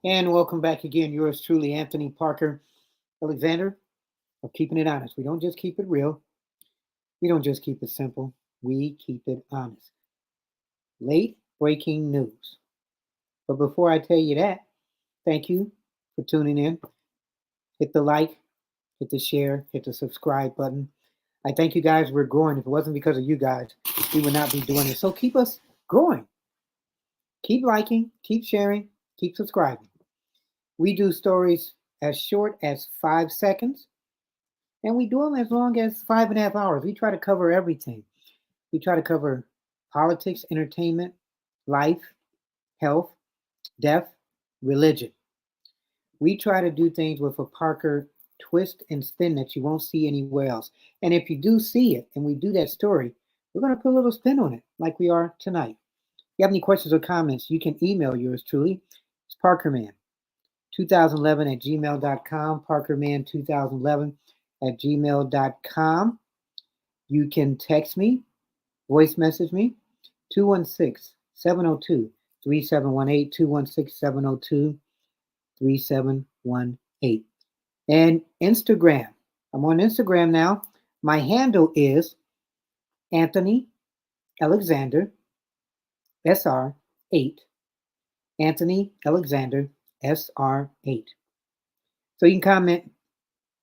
And welcome back again. Yours truly, Anthony Parker Alexander of Keeping It Honest. We don't just keep it real, we don't just keep it simple, we keep it honest. Late breaking news. But before I tell you that, thank you for tuning in. Hit the like, hit the share, hit the subscribe button. I thank you guys. We're growing. If it wasn't because of you guys, we would not be doing this. So keep us growing. Keep liking, keep sharing, keep subscribing. We do stories as short as 5 seconds, and we do them as long as 5.5 hours. We try to cover everything. We try to cover politics, entertainment, life, health, death, religion. We try to do things with a Parker twist and spin that you won't see anywhere else. And if you do see it and we do that story, we're going to put a little spin on it like we are tonight. If you have any questions or comments, you can email yours truly. It's parkerman2011 at gmail.com, parkerman2011 at gmail.com. You can text me, voice message me, 216 702 3718, 216 702 3718. And Instagram. I'm on Instagram now. My handle is Anthony Alexander SR8. Anthony Alexander SR8. So you can comment,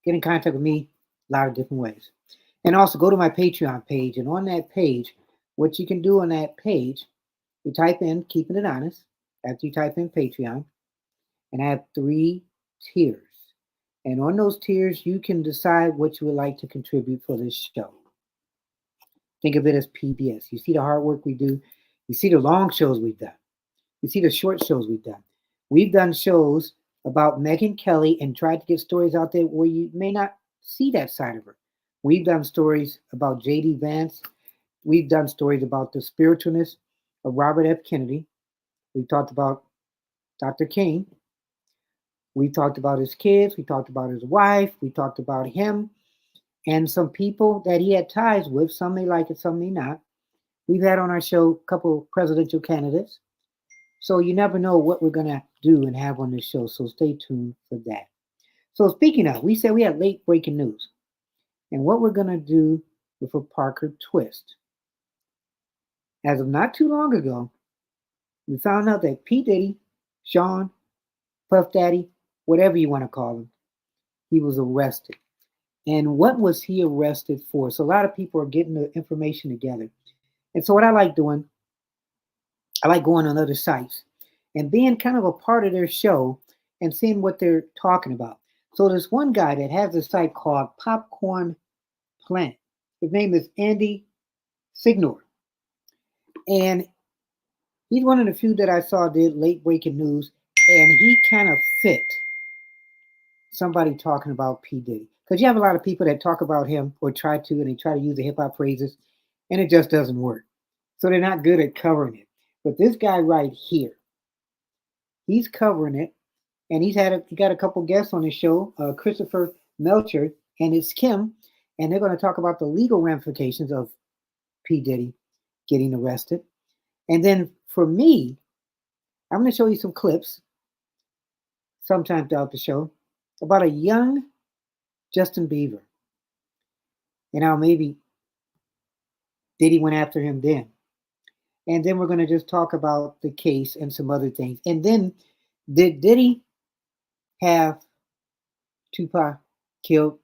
get in contact with me a lot of different ways. And also go to my Patreon page. And on that page, what you can do on that page, you type in Keeping It Honest after you type in Patreon. And I have 3 tiers. And on those tiers, you can decide what you would like to contribute for this show. Think of it as PBS. You see the hard work we do. You see the long shows we've done. You see the short shows we've done. We've done shows about Megyn Kelly and tried to get stories out there where you may not see that side of her. We've done stories about J.D. Vance. We've done stories about the spiritualness of Robert F. Kennedy. We've talked about Dr. King. We talked about his kids. We talked about his wife. We talked about him and some people that he had ties with. Some may like it, some may not. We've had on our show a couple of presidential candidates. So you never know what we're going to do and have on this show. So stay tuned for that. So speaking of, we said we had late breaking news. And what we're going to do with a Parker twist. As of not too long ago, we found out that P. Diddy, Sean, Puff Daddy, whatever you want to call him, he was arrested. And what was he arrested for? So a lot of people are getting the information together. And so what I like doing, I like going on other sites and being kind of a part of their show and seeing what they're talking about. So there's one guy that has a site called Popcorn Planet. His name is Andy Signor. And he's one of the few that I saw did late breaking news. And he kind of fit somebody talking about P. Diddy. Because you have a lot of people that talk about him or try to, and they try to use the hip hop phrases, and it just doesn't work. So they're not good at covering it. But this guy right here, he's covering it, and he got a couple guests on his show, Christopher Melcher and his Kim, and they're going to talk about the legal ramifications of P. Diddy getting arrested. And then for me, I'm going to show you some clips sometime throughout the show about a young Justin Bieber and how maybe Diddy went after him then. And then we're going to just talk about the case and some other things. And then, did Diddy have Tupac killed?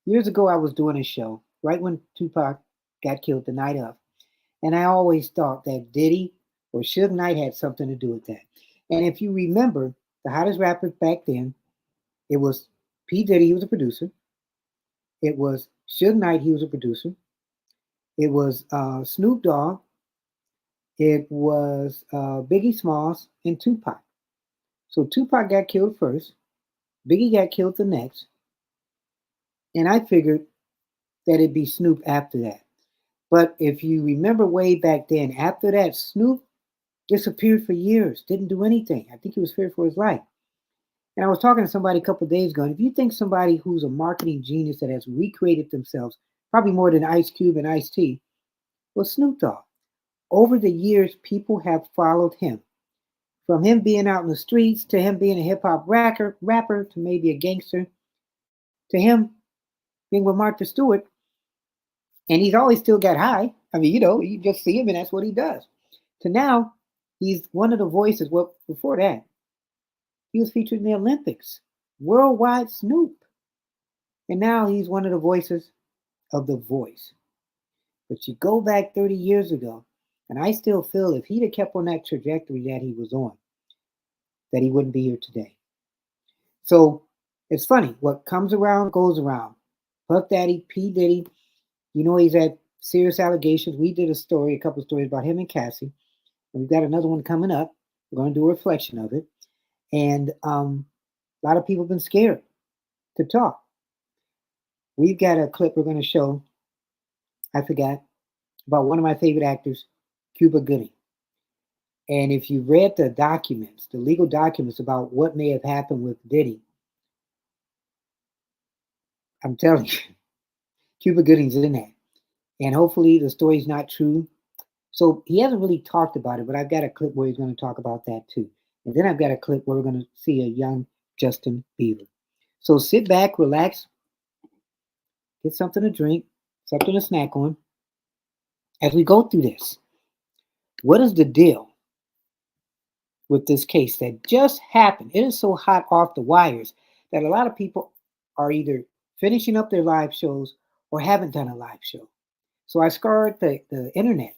Years ago, I was doing a show right when Tupac got killed the night of. And I always thought that Diddy or Suge Knight had something to do with that. And if you remember, the hottest rappers back then, it was P. Diddy, he was a producer. It was Suge Knight, he was a producer. It was Snoop Dogg. It was Biggie Smalls and Tupac. So Tupac got killed first. Biggie got killed the next. And I figured that it'd be Snoop after that. But if you remember way back then, after that, Snoop disappeared for years, didn't do anything. I think he was feared for his life. And I was talking to somebody a couple of days ago, and if you think somebody who's a marketing genius that has recreated themselves, probably more than Ice Cube and Ice-T, was Snoop Dogg. Over the years, people have followed him. From him being out in the streets to him being a hip hop rapper to maybe a gangster to him being with Martha Stewart, and he's always still got high. I mean, you just see him and that's what he does. To now, he's one of the voices. Well, before that, he was featured in the Olympics, worldwide Snoop. And now he's one of the voices of The Voice. But you go back 30 years ago, and I still feel if he'd have kept on that trajectory that he was on, that he wouldn't be here today. So it's funny. What comes around goes around. Puff Daddy, P. Diddy, he's had serious allegations. We did a couple of stories about him and Cassie. And we've got another one coming up. We're going to do a reflection of it. And a lot of people have been scared to talk. We've got a clip we're going to show, I forgot, about one of my favorite actors, Cuba Gooding. And if you read the documents, the legal documents about what may have happened with Diddy, I'm telling you, Cuba Gooding's in that. And hopefully the story's not true. So he hasn't really talked about it, but I've got a clip where he's going to talk about that too. And then I've got a clip where we're going to see a young Justin Bieber. So sit back, relax, get something to drink, something to snack on. As we go through this, what is the deal with this case that just happened? It is so hot off the wires that a lot of people are either finishing up their live shows or haven't done a live show. So I scoured the internet.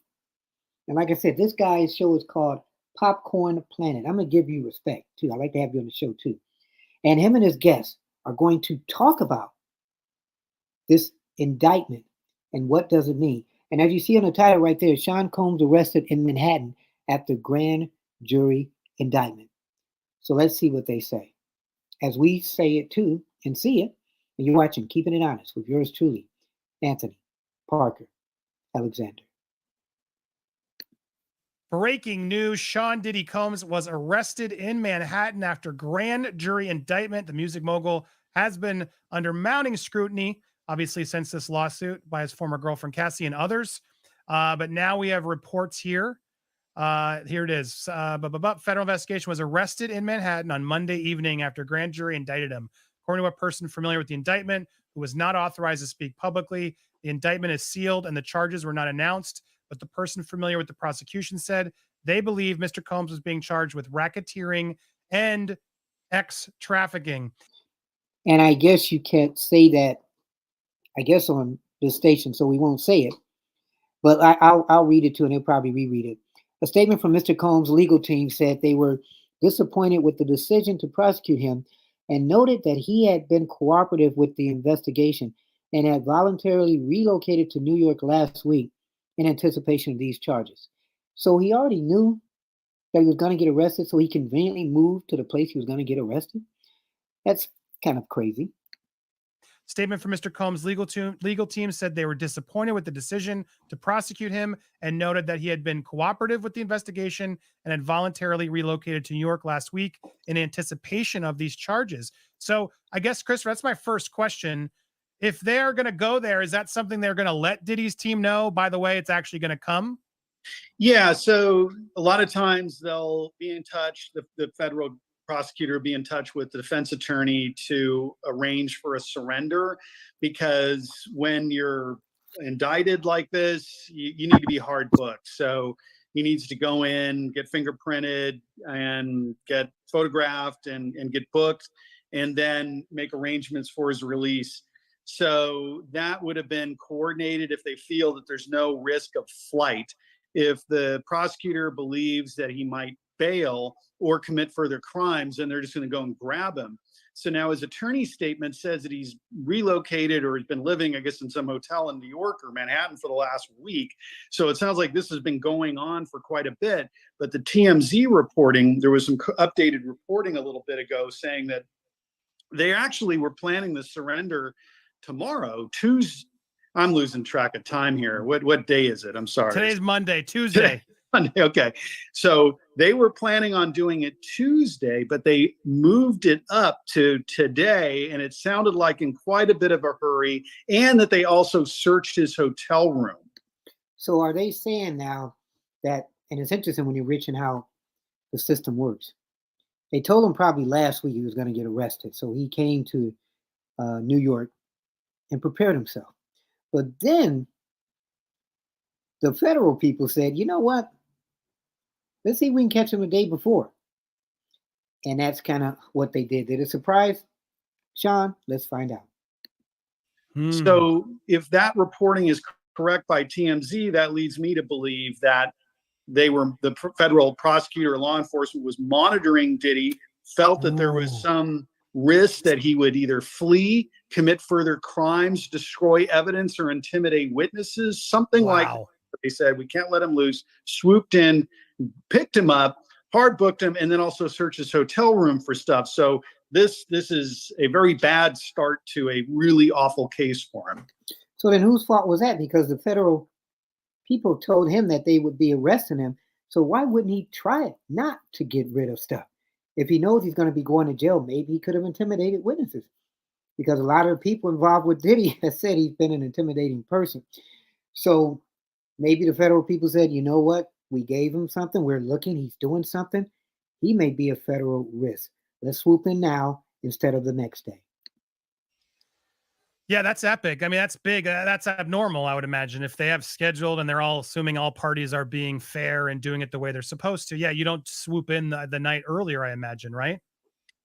And like I said, this guy's show is called Popcorn Planet. I'm going to give you respect, too. I like to have you on the show, too. And him and his guests are going to talk about this indictment and what does it mean. And as you see on the title right there, Sean Combs arrested in Manhattan after grand jury indictment. So let's see what they say. As we say it, too, and see it, and you're watching Keeping It Honest with yours truly, Anthony Parker Alexander. Breaking news, Sean Diddy Combs was arrested in Manhattan after grand jury indictment. The music mogul has been under mounting scrutiny, obviously, since this lawsuit by his former girlfriend, Cassie, and others. But now we have reports here. Here it is. Federal investigation was arrested in Manhattan on Monday evening after grand jury indicted him. According to a person familiar with the indictment who was not authorized to speak publicly, the indictment is sealed and the charges were not announced. But the person familiar with the prosecution said they believe Mr. Combs was being charged with racketeering and trafficking. And I guess you can't say that, I guess, on this station, so we won't say it. But I'll read it too, and they'll probably reread it. A statement from Mr. Combs' legal team said they were disappointed with the decision to prosecute him and noted that he had been cooperative with the investigation and had voluntarily relocated to New York last week in anticipation of these charges. So he already knew that he was going to get arrested, so he conveniently moved to the place he was going to get arrested. That's kind of crazy. Statement from Mr. Combs' legal team said they were disappointed with the decision to prosecute him and noted that he had been cooperative with the investigation and had voluntarily relocated to New York last week in anticipation of these charges. So I guess, Christopher, that's my first question. If they're going to go there, is that something they're going to let Diddy's team know? By the way, it's actually going to come? Yeah, so a lot of times they'll be in touch, the federal prosecutor be in touch with the defense attorney to arrange for a surrender, because when you're indicted like this, you need to be hard booked. So he needs to go in, get fingerprinted and get photographed and get booked, and then make arrangements for his release. So that would have been coordinated if they feel that there's no risk of flight. If the prosecutor believes that he might bail or commit further crimes, then they're just going to go and grab him. So now his attorney's statement says that he's relocated or has been living, I guess, in some hotel in New York or Manhattan for the last week. So it sounds like this has been going on for quite a bit. But the TMZ reporting, there was some updated reporting a little bit ago saying that they actually were planning the surrender tomorrow, Tuesday. I'm losing track of time here. What day is it? I'm sorry. Today's Monday, Tuesday. Monday. Okay. So they were planning on doing it Tuesday, but they moved it up to today. And it sounded like in quite a bit of a hurry, and that they also searched his hotel room. So are they saying now that, and it's interesting when you're reaching how the system works. They told him probably last week he was going to get arrested. So he came to New York and prepared himself. But then the federal people said, you know what? Let's see if we can catch him the day before. And that's kind of what they did. Did it surprise Sean? Let's find out. So if that reporting is correct by TMZ, that leads me to believe that the federal prosecutor, law enforcement was monitoring Diddy, felt that there was some risk that he would either flee, commit further crimes, destroy evidence, or intimidate witnesses, something like that. They said, we can't let him loose, swooped in, picked him up, hard booked him, and then also searched his hotel room for stuff. So this is a very bad start to a really awful case for him. So then whose fault was that? Because the federal people told him that they would be arresting him. So why wouldn't he try it not to get rid of stuff? If he knows he's going to be going to jail, maybe he could have intimidated witnesses. Because a lot of the people involved with Diddy have said he's been an intimidating person. So maybe the federal people said, you know what? We gave him something. We're looking. He's doing something. He may be a federal risk. Let's swoop in now instead of the next day. Yeah, that's epic. I mean, that's big. That's abnormal, I would imagine. If they have scheduled and they're all assuming all parties are being fair and doing it the way they're supposed to. Yeah, you don't swoop in the night earlier, I imagine, right?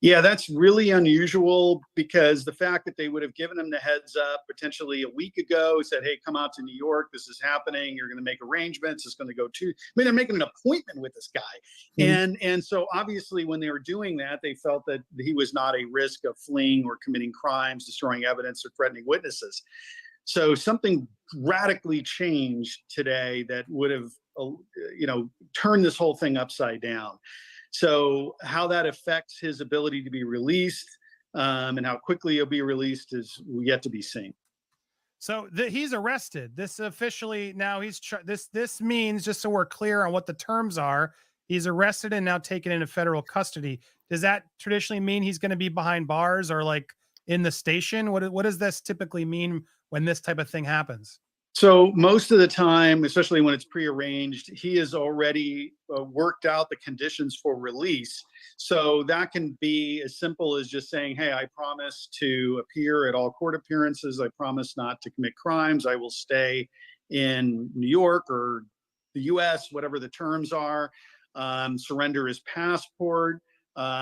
Yeah, that's really unusual, because the fact that they would have given him the heads up potentially a week ago, said, hey, come out to New York. This is happening. You're going to make arrangements. It's going to go to, I mean, they're making an appointment with this guy. And so obviously when they were doing that, they felt that he was not a risk of fleeing or committing crimes, destroying evidence, or threatening witnesses. So something radically changed today that would have, turned this whole thing upside down. So how that affects his ability to be released, and how quickly he'll be released is yet to be seen. So he's arrested. This officially now this means, just so we're clear on what the terms are, he's arrested and now taken into federal custody. Does that traditionally mean he's going to be behind bars or like in the station? What does this typically mean when this type of thing happens? So most of the time, especially when it's prearranged, he has already worked out the conditions for release. So that can be as simple as just saying, hey, I promise to appear at all court appearances. I promise not to commit crimes. I will stay in New York or the US, whatever the terms are. Surrender his passport,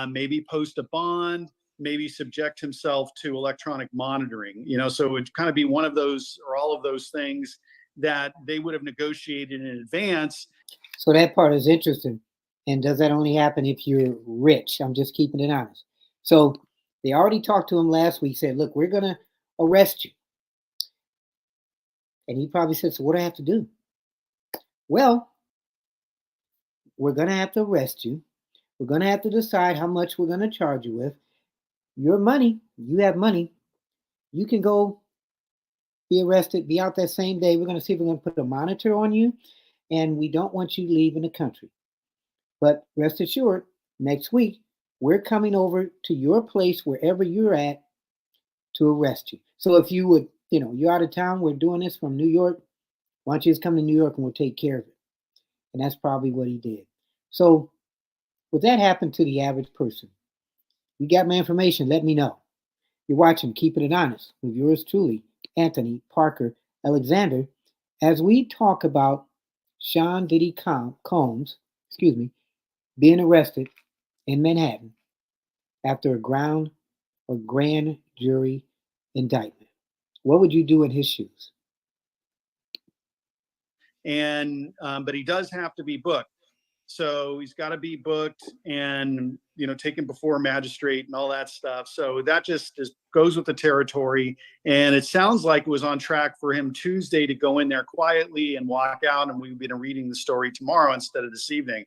maybe post a bond, maybe subject himself to electronic monitoring, so it would kind of be one of those or all of those things that they would have negotiated in advance. So that part is interesting. And does that only happen if you're rich? I'm just keeping it honest. So they already talked to him last week, said, look, we're going to arrest you. And he probably said, so what do I have to do? Well, we're going to have to arrest you. We're going to have to decide how much we're going to charge you with. Your money, you have money, you can go be arrested, be out that same day. We're going to see if we're going to put a monitor on you, and we don't want you leaving the country. But rest assured, next week, we're coming over to your place, wherever you're at, to arrest you. So if you would, you're out of town, we're doing this from New York, why don't you just come to New York and we'll take care of it? And that's probably what he did. So would that happen to the average person? You got my information, let me know. You're watching Keeping It Honest with yours truly, Anthony Parker Alexander, as we talk about Sean Diddy Combs, being arrested in Manhattan after a grand jury indictment. What would you do in his shoes? And but he does have to be booked. So he's got to be booked and, taken before a magistrate and all that stuff. So that just goes with the territory. And it sounds like it was on track for him Tuesday to go in there quietly and walk out. And we've been reading the story tomorrow instead of this evening.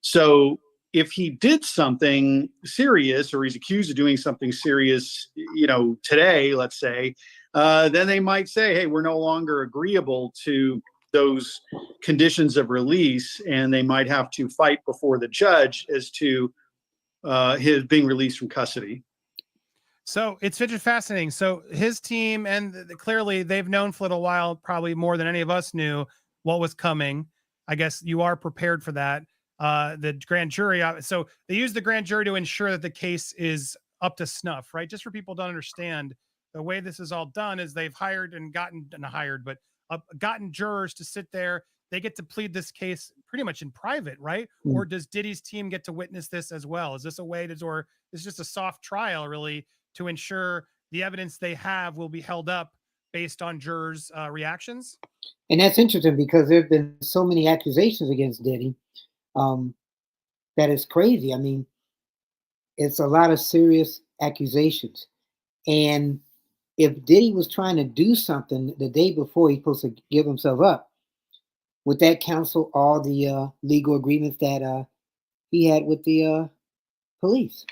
So if he did something serious, or he's accused of doing something serious, today, let's say, then they might say, hey, we're no longer agreeable to those conditions of release, and they might have to fight before the judge as to his being released from custody. So it's fascinating. So his team, and clearly they've known for a little while, probably more than any of us knew what was coming. I guess you are prepared for that. the grand jury. So they use the grand jury to ensure that the case is up to snuff, right? Just for people to understand, the way this is all done is they've hired and gotten, not hired, but gotten jurors to sit there. They get to plead this case pretty much in private, right? Mm. Or does Diddy's team get to witness this as well? Is this a way to, or is just a soft trial really to ensure the evidence they have will be held up based on jurors' reactions? And that's interesting because there have been so many accusations against Diddy, um, that is crazy. I mean, it's a lot of serious accusations. And if Diddy was trying to do something the day before he's supposed to give himself up, would that cancel all the legal agreements that he had with the police?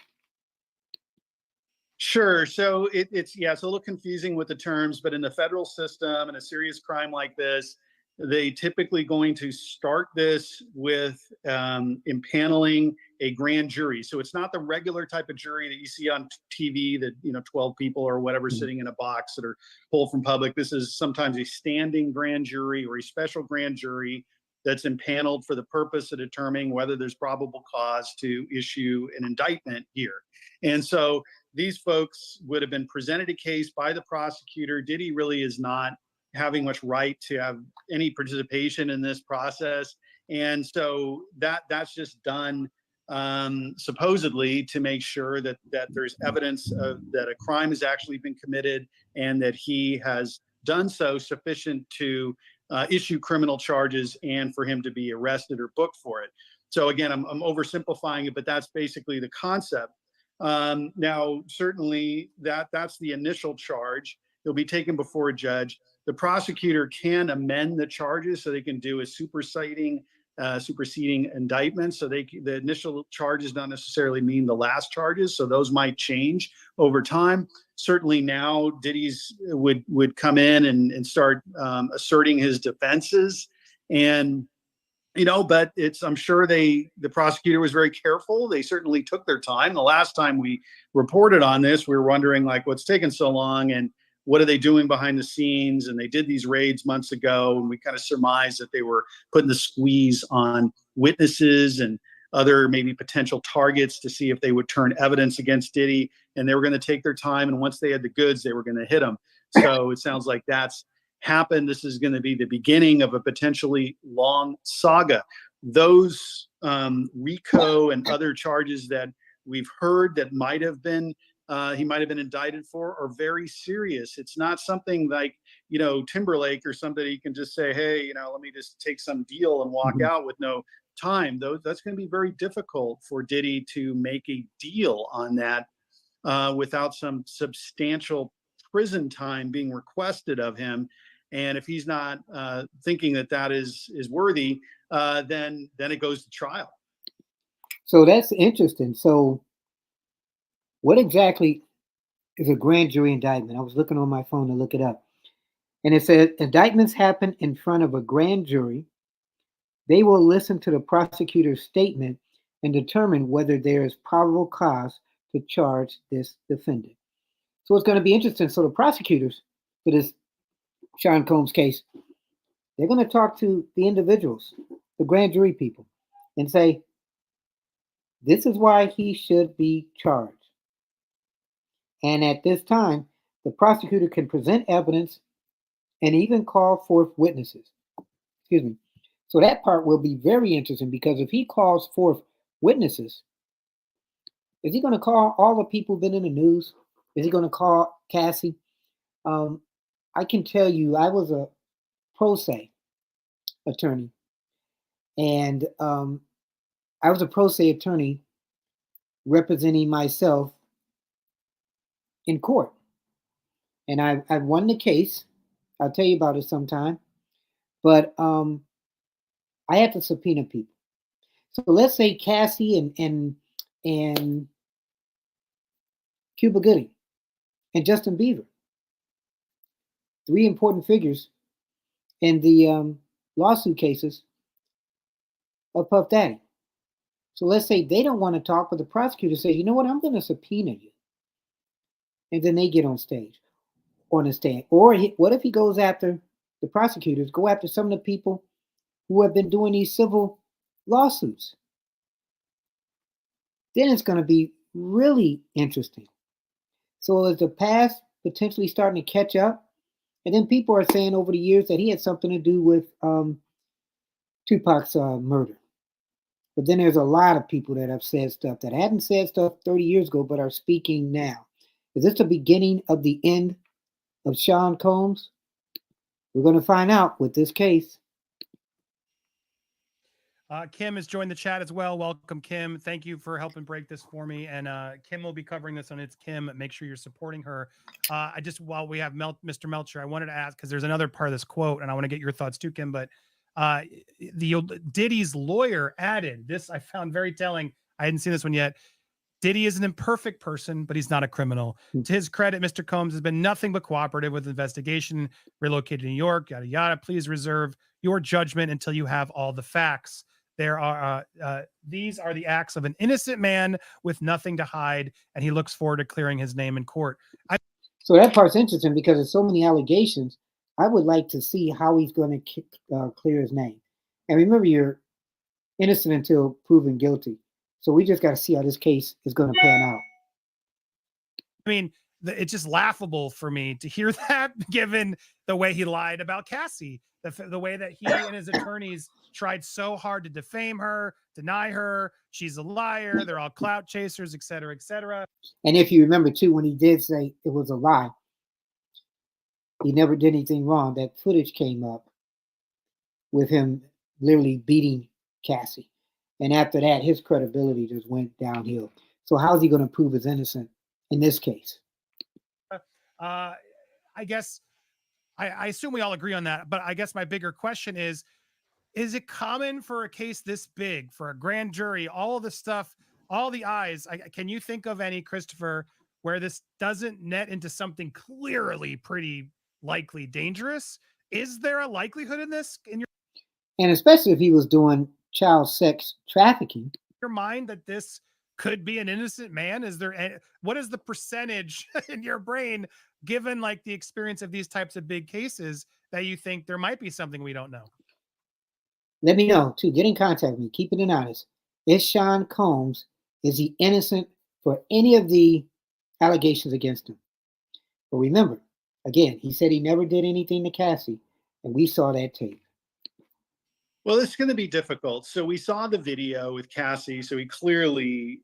Sure. So it's yeah, it's a little confusing with the terms, but in the federal system and a serious crime like this, they typically going to start this with impaneling a grand jury. So it's not the regular type of jury that you see on TV, that 12 people or whatever sitting in a box that are pulled from public. This is sometimes a standing grand jury or a special grand jury that's impaneled for the purpose of determining whether there's probable cause to issue an indictment here. And so these folks would have been presented a case by the prosecutor. Diddy really is not having much right to have any participation in this process. And so that's just done supposedly to make sure that there's evidence that a crime has actually been committed and that he has done so sufficient to issue criminal charges and for him to be arrested or booked for it. So again, I'm oversimplifying it, but that's basically the concept. Now, certainly that's the initial charge. He'll be taken before a judge. The prosecutor can amend the charges so they can do a superseding indictment. So the initial charges don't necessarily mean the last charges. So those might change over time. Certainly now Diddy's would come in and start asserting his defenses. And but I'm sure the prosecutor was very careful. They certainly took their time. The last time we reported on this, we were wondering like, what's taking so long and what are they doing behind the scenes? And they did these raids months ago, and we kind of surmised that they were putting the squeeze on witnesses and other maybe potential targets to see if they would turn evidence against Diddy. And they were going to take their time. And once they had the goods, they were going to hit them. So it sounds like that's happened. This is going to be the beginning of a potentially long saga. Those RICO and other charges that we've heard that might have been he might have been indicted for are very serious. It's not something like Timberlake or somebody you can just say, hey, let me just take some deal and walk out with no time. Though that's going to be very difficult for Diddy to make a deal on that without some substantial prison time being requested of him. And if he's not thinking that is worthy, then it goes to trial. So that's interesting. So what exactly is a grand jury indictment? I was looking on my phone to look it up. And it said indictments happen in front of a grand jury. They will listen to the prosecutor's statement and determine whether there is probable cause to charge this defendant. So it's going to be interesting. So the prosecutors for this Sean Combs case, they're going to talk to the individuals, the grand jury people, and say, this is why he should be charged. And at this time, the prosecutor can present evidence and even call forth witnesses. Excuse me. So that part will be very interesting because if he calls forth witnesses, is he going to call all the people who've been in the news? Is he going to call Cassie? I can tell you, I was a pro se attorney, and I was a pro se attorney representing myself in court. And I won the case. I'll tell you about it sometime. But I had to subpoena people. So let's say Cassie and Cuba Gooding and Justin Bieber, three important figures in the lawsuit cases of Puff Daddy. So let's say they don't want to talk, but the prosecutor says, you know what, I'm going to subpoena you. And then they get on the stand. Or what if he goes after, the prosecutors go after some of the people who have been doing these civil lawsuits? then it's going to be really interesting. So is the past potentially starting to catch up? And then people are saying over the years that he had something to do with Tupac's murder. But then there's a lot of people that have said stuff that hadn't said stuff 30 years ago, but are speaking now. Is this the beginning of the end of Sean Combs? We're going to find out with this case. Kim has joined the chat as well. Welcome, Kim. Thank you for helping break this for me. And Kim will be covering this on It's Kim. Make sure you're supporting her. While we have Mr. Melcher, I wanted to ask, because there's another part of this quote, and I want to get your thoughts too, Kim. But Diddy's lawyer added this, I found very telling. I hadn't seen this one yet. Diddy is an imperfect person, but he's not a criminal. To his credit, Mr. Combs has been nothing but cooperative with the investigation, relocated to New York, yada, yada. Please reserve your judgment until you have all the facts. These are the acts of an innocent man with nothing to hide, and he looks forward to clearing his name in court. So that part's interesting because there's so many allegations. I would like to see how he's going to clear his name. And remember, you're innocent until proven guilty. So we just got to see how this case is going to pan out. I mean, it's just laughable for me to hear that, given the way he lied about Cassie, the way that he and his attorneys tried so hard to defame her, deny her. She's a liar. They're all clout chasers, et cetera, et cetera. And if you remember, too, when he did say it was a lie, he never did anything wrong. That footage came up with him literally beating Cassie. And after that, his credibility just went downhill. So how's he going to prove his innocence in this case? I guess I assume we all agree on that. But I guess my bigger question is it common for a case this big, for a grand jury, all of the stuff, all the eyes? Can you think of any, Christopher, where this doesn't net into something clearly pretty likely dangerous? Is there a likelihood in this, in And especially if he was doing child sex trafficking, your mind, that this could be an innocent man? What is the percentage in your brain, given like the experience of these types of big cases, that you think there might be something we don't know? Let me know too. Get in contact with me. Keep it honest. Is Sean Combs, is he innocent for any of the allegations against him? But remember, again, he said he never did anything to Cassie, and we saw that tape. Well, it's going to be difficult. So we saw the video with Cassie. So he clearly,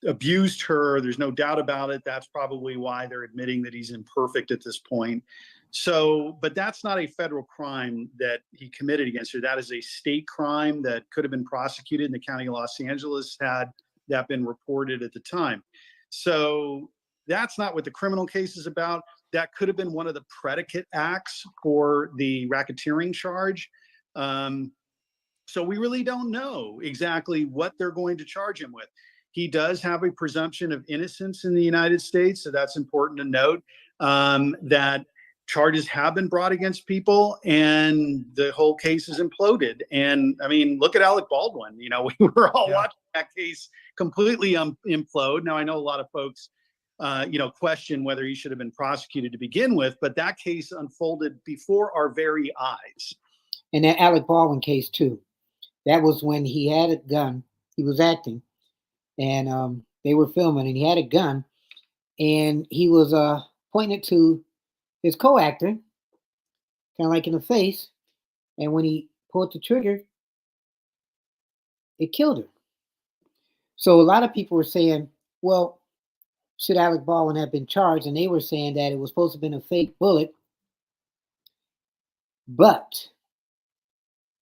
abused her. There's no doubt about it. That's probably why they're admitting that he's imperfect at this point. So, but that's not a federal crime that he committed against her. That is a state crime that could have been prosecuted in the county of Los Angeles had that been reported at the time. So that's not what the criminal case is about. That could have been one of the predicate acts for the racketeering charge. So we really don't know exactly what they're going to charge him with. He does have a presumption of innocence in the United States. So that's important to note, that charges have been brought against people and the whole case is imploded. And I mean, look at Alec Baldwin. We were all watching that case completely implode. Now, I know a lot of folks, question whether he should have been prosecuted to begin with, but that case unfolded before our very eyes. And that Alec Baldwin case too, that was when he had a gun. He was acting, and they were filming, and he had a gun, and he was pointing it to his co-actor, kind of like in the face. And when he pulled the trigger, it killed her. So a lot of people were saying, well, should Alec Baldwin have been charged? And they were saying that it was supposed to have been a fake bullet, but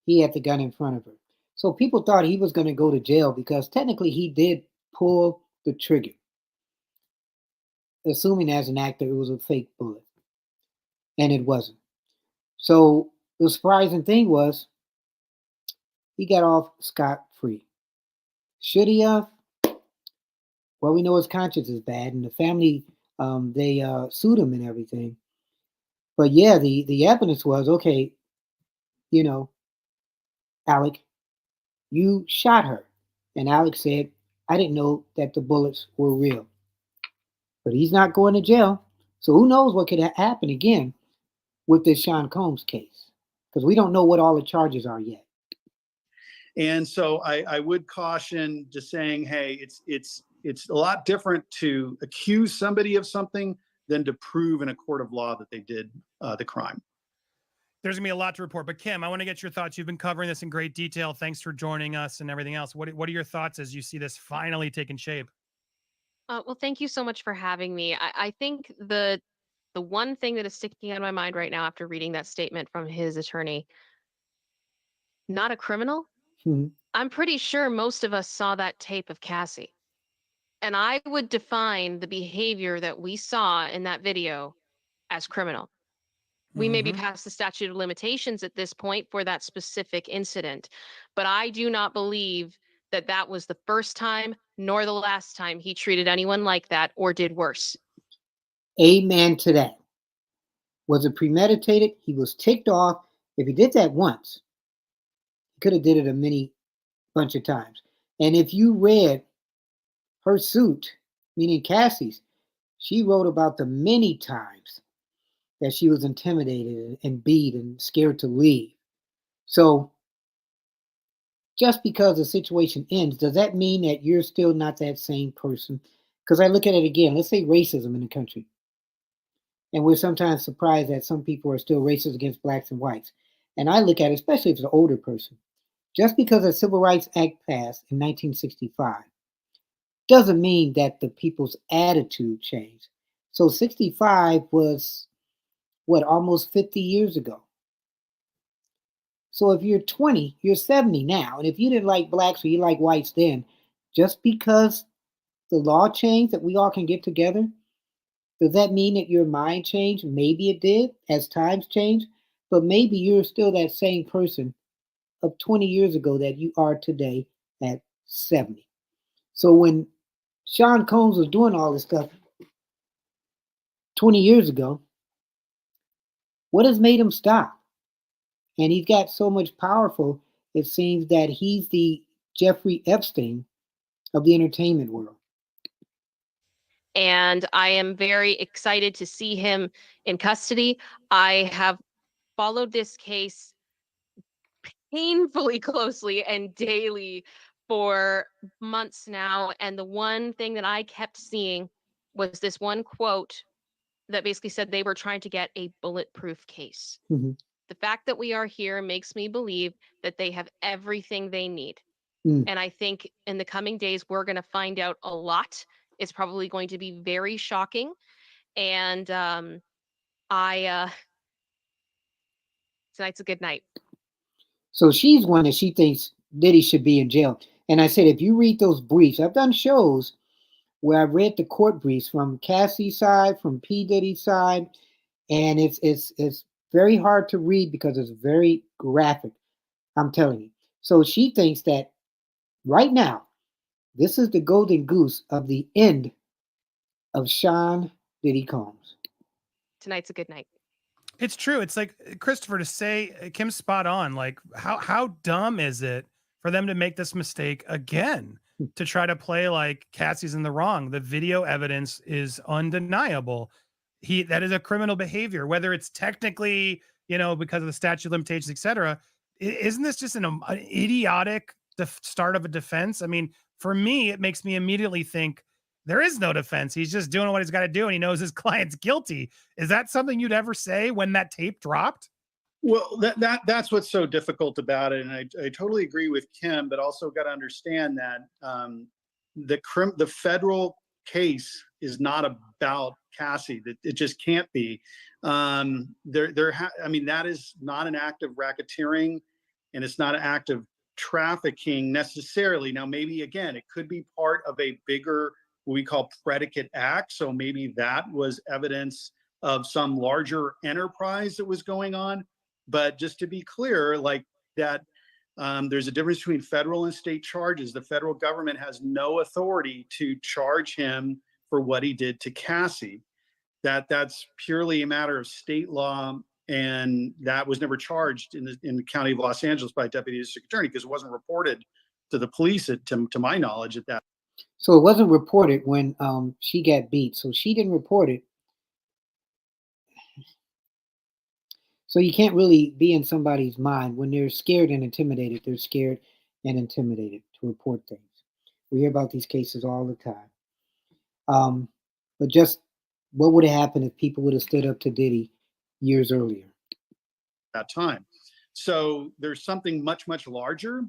he had the gun in front of her. So people thought he was going to go to jail because technically he did pull the trigger. Assuming as an actor it was a fake bullet. And it wasn't. So the surprising thing was he got off scot-free. Should he have? Well, we know his conscience is bad, and the family, they sued him and everything. But yeah, the evidence was, okay, Alec, you shot her. And Alec said, I didn't know that the bullets were real. But he's not going to jail. So who knows what could happen again with this Sean Combs case? Because we don't know what all the charges are yet. And so I would caution just saying, hey, it's a lot different to accuse somebody of something than to prove in a court of law that they did the crime. There's gonna be a lot to report, but Kim, I want to get your thoughts. You've been covering this in great detail. Thanks for joining us and everything else. What are your thoughts as you see this finally taking shape? Well, thank you so much for having me. I think the one thing that is sticking out of my mind right now after reading that statement from his attorney, not a criminal. Mhm. I'm pretty sure most of us saw that tape of Cassie. And I would define the behavior that we saw in that video as criminal. We may be Mhm. past the statute of limitations at this point for that specific incident, but I do not believe that that was the first time nor the last time he treated anyone like that or did worse. Amen to that. Was it premeditated? He was ticked off. If he did that once, he could have did it a many bunch of times. And if you read her suit, meaning Cassie's, she wrote about the many times that she was intimidated and beat and scared to leave. So just because the situation ends, does that mean that you're still not that same person? Because I look at it again, let's say racism in the country. And we're sometimes surprised that some people are still racist against blacks and whites. And I look at it, especially if it's an older person, just because the Civil Rights Act passed in 1965 doesn't mean that the people's attitude changed. So 65 was what, almost 50 years ago. So if you're 20, you're 70 now. And if you didn't like blacks or you like whites then, just because the law changed that we all can get together, does that mean that your mind changed? Maybe it did as times change, but maybe you're still that same person of 20 years ago that you are today at 70. So when Sean Combs was doing all this stuff 20 years ago, what has made him stop? And he's got so much powerful, it seems that he's the Jeffrey Epstein of the entertainment world. And I am very excited to see him in custody. I have followed this case painfully closely and daily for months now. And the one thing that I kept seeing was this one quote that basically said they were trying to get a bulletproof case. Mhm. The fact that we are here makes me believe that they have everything they need. Mm. And I think in the coming days, we're going to find out a lot. It's probably going to be very shocking. And I tonight's a good night. So she's one that she thinks Diddy should be in jail. And I said, if you read those briefs, I've done shows where I've read the court briefs from Cassie's side, from P. Diddy's side, and it's very hard to read because it's very graphic. I'm telling you. So she thinks that right now, this is the golden goose of the end of Sean Diddy Combs. Tonight's a good night. It's true. It's like Christopher to say Kim's spot on. Like how dumb is it for them to make this mistake again to try to play like Cassie's in the wrong? The video evidence is undeniable. That is a criminal behavior, whether it's technically, because of the statute of limitations, etc. Isn't this just an idiotic start of a defense? I mean, for me, it makes me immediately think there is no defense. He's just doing what he's got to do, and he knows his client's guilty. Is that something you'd ever say when that tape dropped? Well, that's what's so difficult about it, and I totally agree with Kim, but also got to understand that the federal case is not about Cassie. That it just can't be. I mean, that is not an act of racketeering, and it's not an act of trafficking necessarily. Now, maybe again, it could be part of a bigger what we call predicate act. So maybe that was evidence of some larger enterprise that was going on. But just to be clear, like that, there's a difference between federal and state charges. The federal government has no authority to charge him for what he did to Cassie. That's purely a matter of state law, and that was never charged in the county of Los Angeles by a deputy district attorney because it wasn't reported to the police, to my knowledge, at that. So it wasn't reported when she got beat. So she didn't report it. So you can't really be in somebody's mind when they're scared and intimidated. They're scared. and intimidated to report things. We hear about these cases all the time. But just what would have happened if people would have stood up to Diddy years earlier? That time. So there's something much, much larger,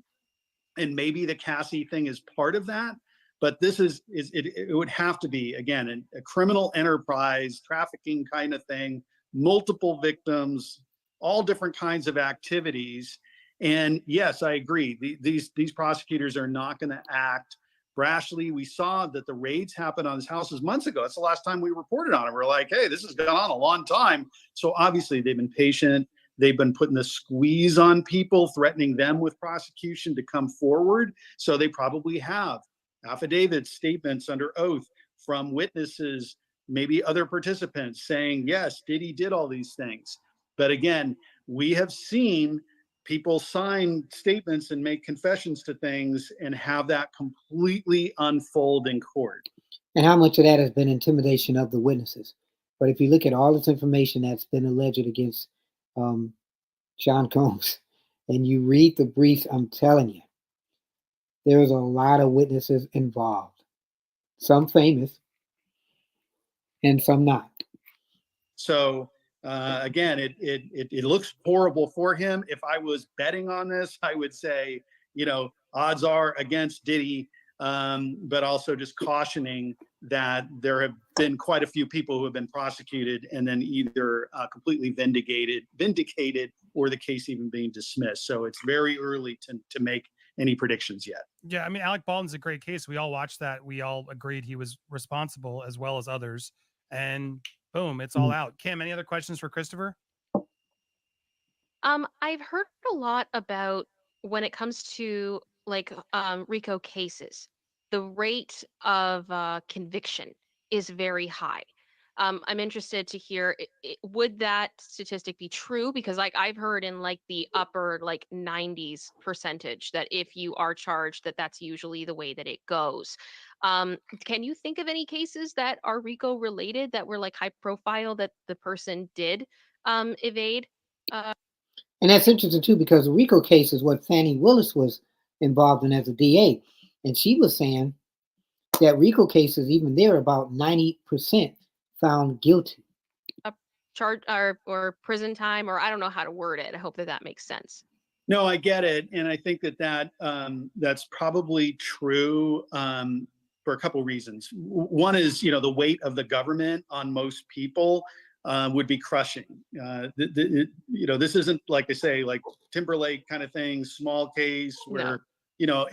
and maybe the Cassie thing is part of that. But this it would have to be, again, a criminal enterprise, trafficking kind of thing, multiple victims, all different kinds of activities. And yes, I agree. These prosecutors are not going to act brashly. We saw that the raids happened on his houses months ago. That's the last time we reported on it. We're like, hey, this has gone on a long time. So obviously they've been patient. They've been putting the squeeze on people, threatening them with prosecution to come forward. So they probably have affidavits, statements under oath from witnesses, maybe other participants saying, yes, Diddy did all these things. But again, we have seen people sign statements and make confessions to things and have that completely unfold in court. And how much of that has been intimidation of the witnesses? But if you look at all this information that's been alleged against Sean Combs, and you read the briefs, I'm telling you, there's a lot of witnesses involved. Some famous, and some not. So again, it looks horrible for him. If I was betting on this, I would say, odds are against Diddy, but also just cautioning that there have been quite a few people who have been prosecuted and then either completely vindicated, or the case even being dismissed. So it's very early to make any predictions yet. Yeah, I mean, Alec Baldwin's a great case. We all watched that. We all agreed he was responsible as well as others. And boom, it's all out. Kim, any other questions for Christopher? I've heard a lot about when it comes to RICO cases, the rate of conviction is very high. I'm interested to hear, would that statistic be true? Because I've heard in the upper 90s percentage that if you are charged, that's usually the way that it goes. Can you think of any cases that are RICO related that were high profile that the person did evade? And that's interesting too, because the RICO case is what Fannie Willis was involved in as a DA. And she was saying that RICO cases, even there, about 90% found guilty. Charge or prison time, or I don't know how to word it. I hope that makes sense. No, I get it. And I think that's probably true for a couple of reasons. One is, the weight of the government on most people would be crushing. This isn't, like they say, like Timberlake kind of thing, small case where,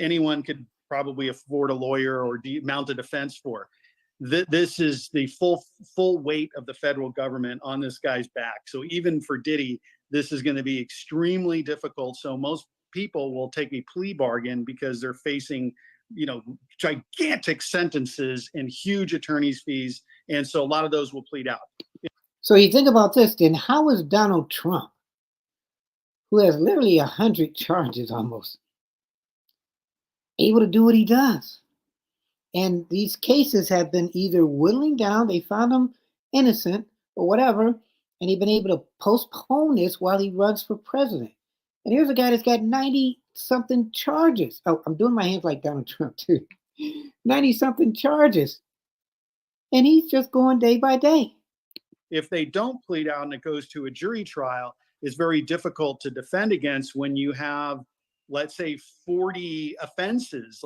anyone could probably afford a lawyer or mount a defense for. This is the full weight of the federal government on this guy's back. So even for Diddy, this is going to be extremely difficult. So most people will take a plea bargain because they're facing, gigantic sentences and huge attorney's fees. And so a lot of those will plead out. So you think about this, then how is Donald Trump, who has literally 100 charges almost, able to do what he does? And these cases have been either whittling down, they found him innocent or whatever, and he's been able to postpone this while he runs for president. And here's a guy that's got 90-something charges. Oh, I'm doing my hands like Donald Trump too. 90-something charges. And he's just going day by day. If they don't plead out and it goes to a jury trial, it's very difficult to defend against when you have, let's say, 40 offenses.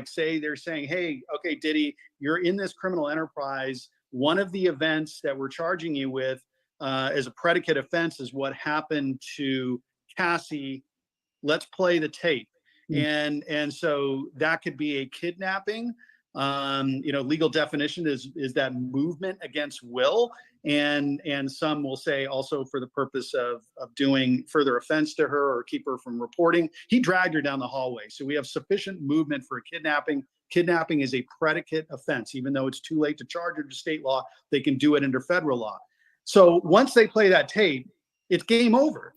Say they're saying, hey, okay, Diddy, you're in this criminal enterprise. One of the events that we're charging you with as a predicate offense is what happened to Cassie. Let's play the tape. And so that could be a kidnapping. Legal definition is that movement against will. And some will say also for the purpose of doing further offense to her or keep her from reporting. He dragged her down the hallway. So we have sufficient movement for a kidnapping. Kidnapping is a predicate offense. Even though it's too late to charge under state law, they can do it under federal law. So once they play that tape, it's game over.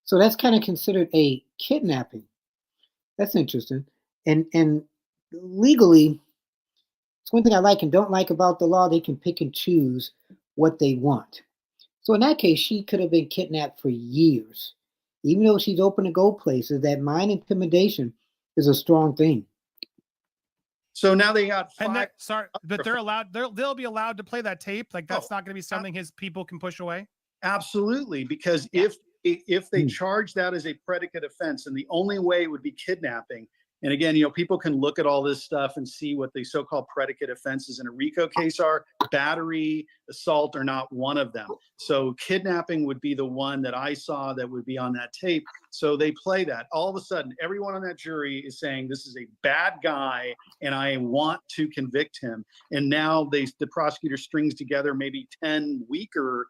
So that's kind of considered a kidnapping. That's interesting. And legally, it's one thing I like and don't like about the law. They can pick and choose what they want. So in that case, she could have been kidnapped for years. Even though she's open to go places, that mind intimidation is a strong thing. So now they got And 5. that, sorry, but they're allowed. They'll be allowed to play that tape. Like that's Oh, not going to be something his people can push away. Absolutely, because Yeah. if they Hmm. charge that as a predicate offense, and the only way would be kidnapping. And again, people can look at all this stuff and see what the so-called predicate offenses in a RICO case are. Battery, assault are not one of them. So kidnapping would be the one that I saw that would be on that tape. So they play that. All of a sudden, everyone on that jury is saying this is a bad guy and I want to convict him. And now the prosecutor strings together maybe 10 weaker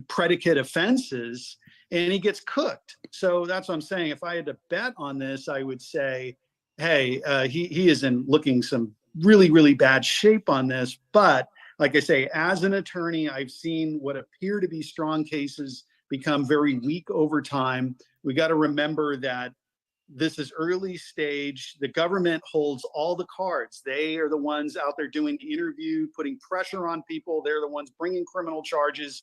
predicate offenses and he gets cooked. So that's what I'm saying. If I had to bet on this, I would say, hey, he is in looking some really, really bad shape on this. But like I say, as an attorney, I've seen what appear to be strong cases become very weak over time. We got to remember that this is early stage. The government holds all the cards. They are the ones out there doing the interview, putting pressure on people. They're the ones bringing criminal charges.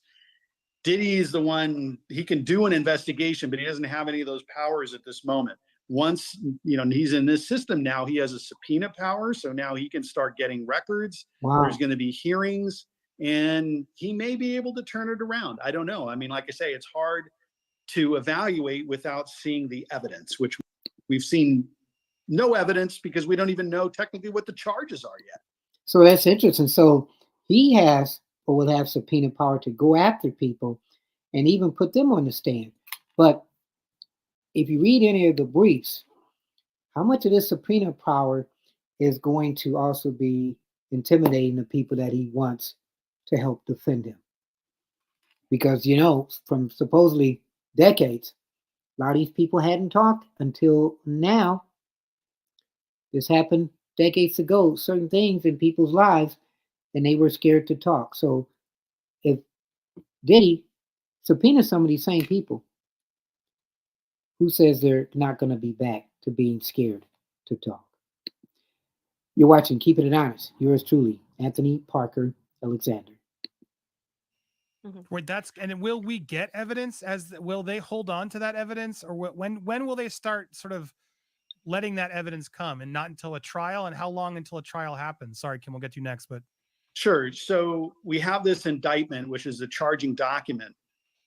Diddy is the one, he can do an investigation, but he doesn't have any of those powers at this moment. Once, he's in this system now, he has a subpoena power. So now he can start getting records. Wow. There's going to be hearings and he may be able to turn it around. I don't know. I mean, like I say, it's hard to evaluate without seeing the evidence, which we've seen no evidence because we don't even know technically what the charges are yet. So that's interesting. So he has or will have subpoena power to go after people and even put them on the stand. But if you read any of the briefs, how much of this subpoena power is going to also be intimidating the people that he wants to help defend him? Because, from supposedly decades, a lot of these people hadn't talked until now. This happened decades ago, certain things in people's lives, and they were scared to talk. So if Diddy subpoena some of these same people, who says they're not going to be back to being scared to talk? You're watching Keeping It Honest. Yours truly, Anthony Parker Alexander. Wait, and will we get evidence? Will they hold on to that evidence, or when will they start sort of letting that evidence come, and not until a trial? And how long until a trial happens? Sorry, Kim, we'll get to you next, but Sure. So we have this indictment, which is the charging document.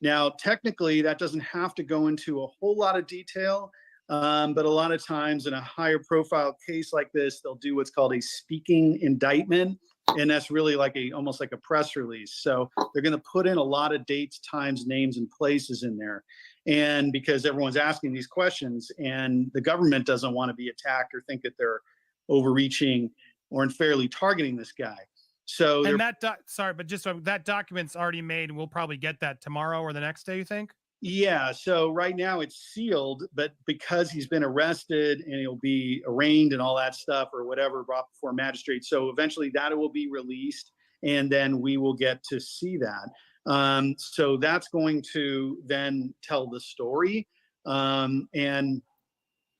Now, technically, that doesn't have to go into a whole lot of detail, but a lot of times in a higher profile case like this, they'll do what's called a speaking indictment, and that's really almost like a press release. So they're going to put in a lot of dates, times, names, and places in there. And because everyone's asking these questions, and the government doesn't want to be attacked or think that they're overreaching or unfairly targeting this guy. So and that document's already made, and we'll probably get that tomorrow or the next day, you think? Yeah. So right now it's sealed, but because he's been arrested and he'll be arraigned and all that stuff or whatever, brought before a magistrate. So eventually that will be released, and then we will get to see that. So that's going to then tell the story, and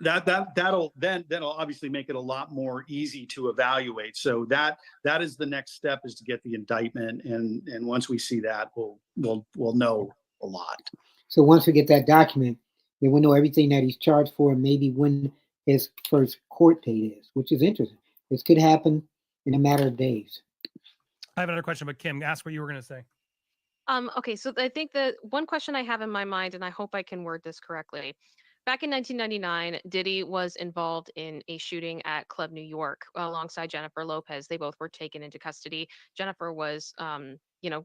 that'll obviously make it a lot more easy to evaluate. So that is the next step, is to get the indictment, and once we see that, we'll know a lot. So once we get that document, then we'll know everything that he's charged for, and maybe when his first court date is, which is interesting. This could happen in a matter of days. I have another question, but Kim, ask what you were going to say. Okay, so I think the one question I have in my mind, and I hope I can word this correctly. Back in 1999, Diddy was involved in a shooting at Club New York alongside Jennifer Lopez. They both were taken into custody. Jennifer was,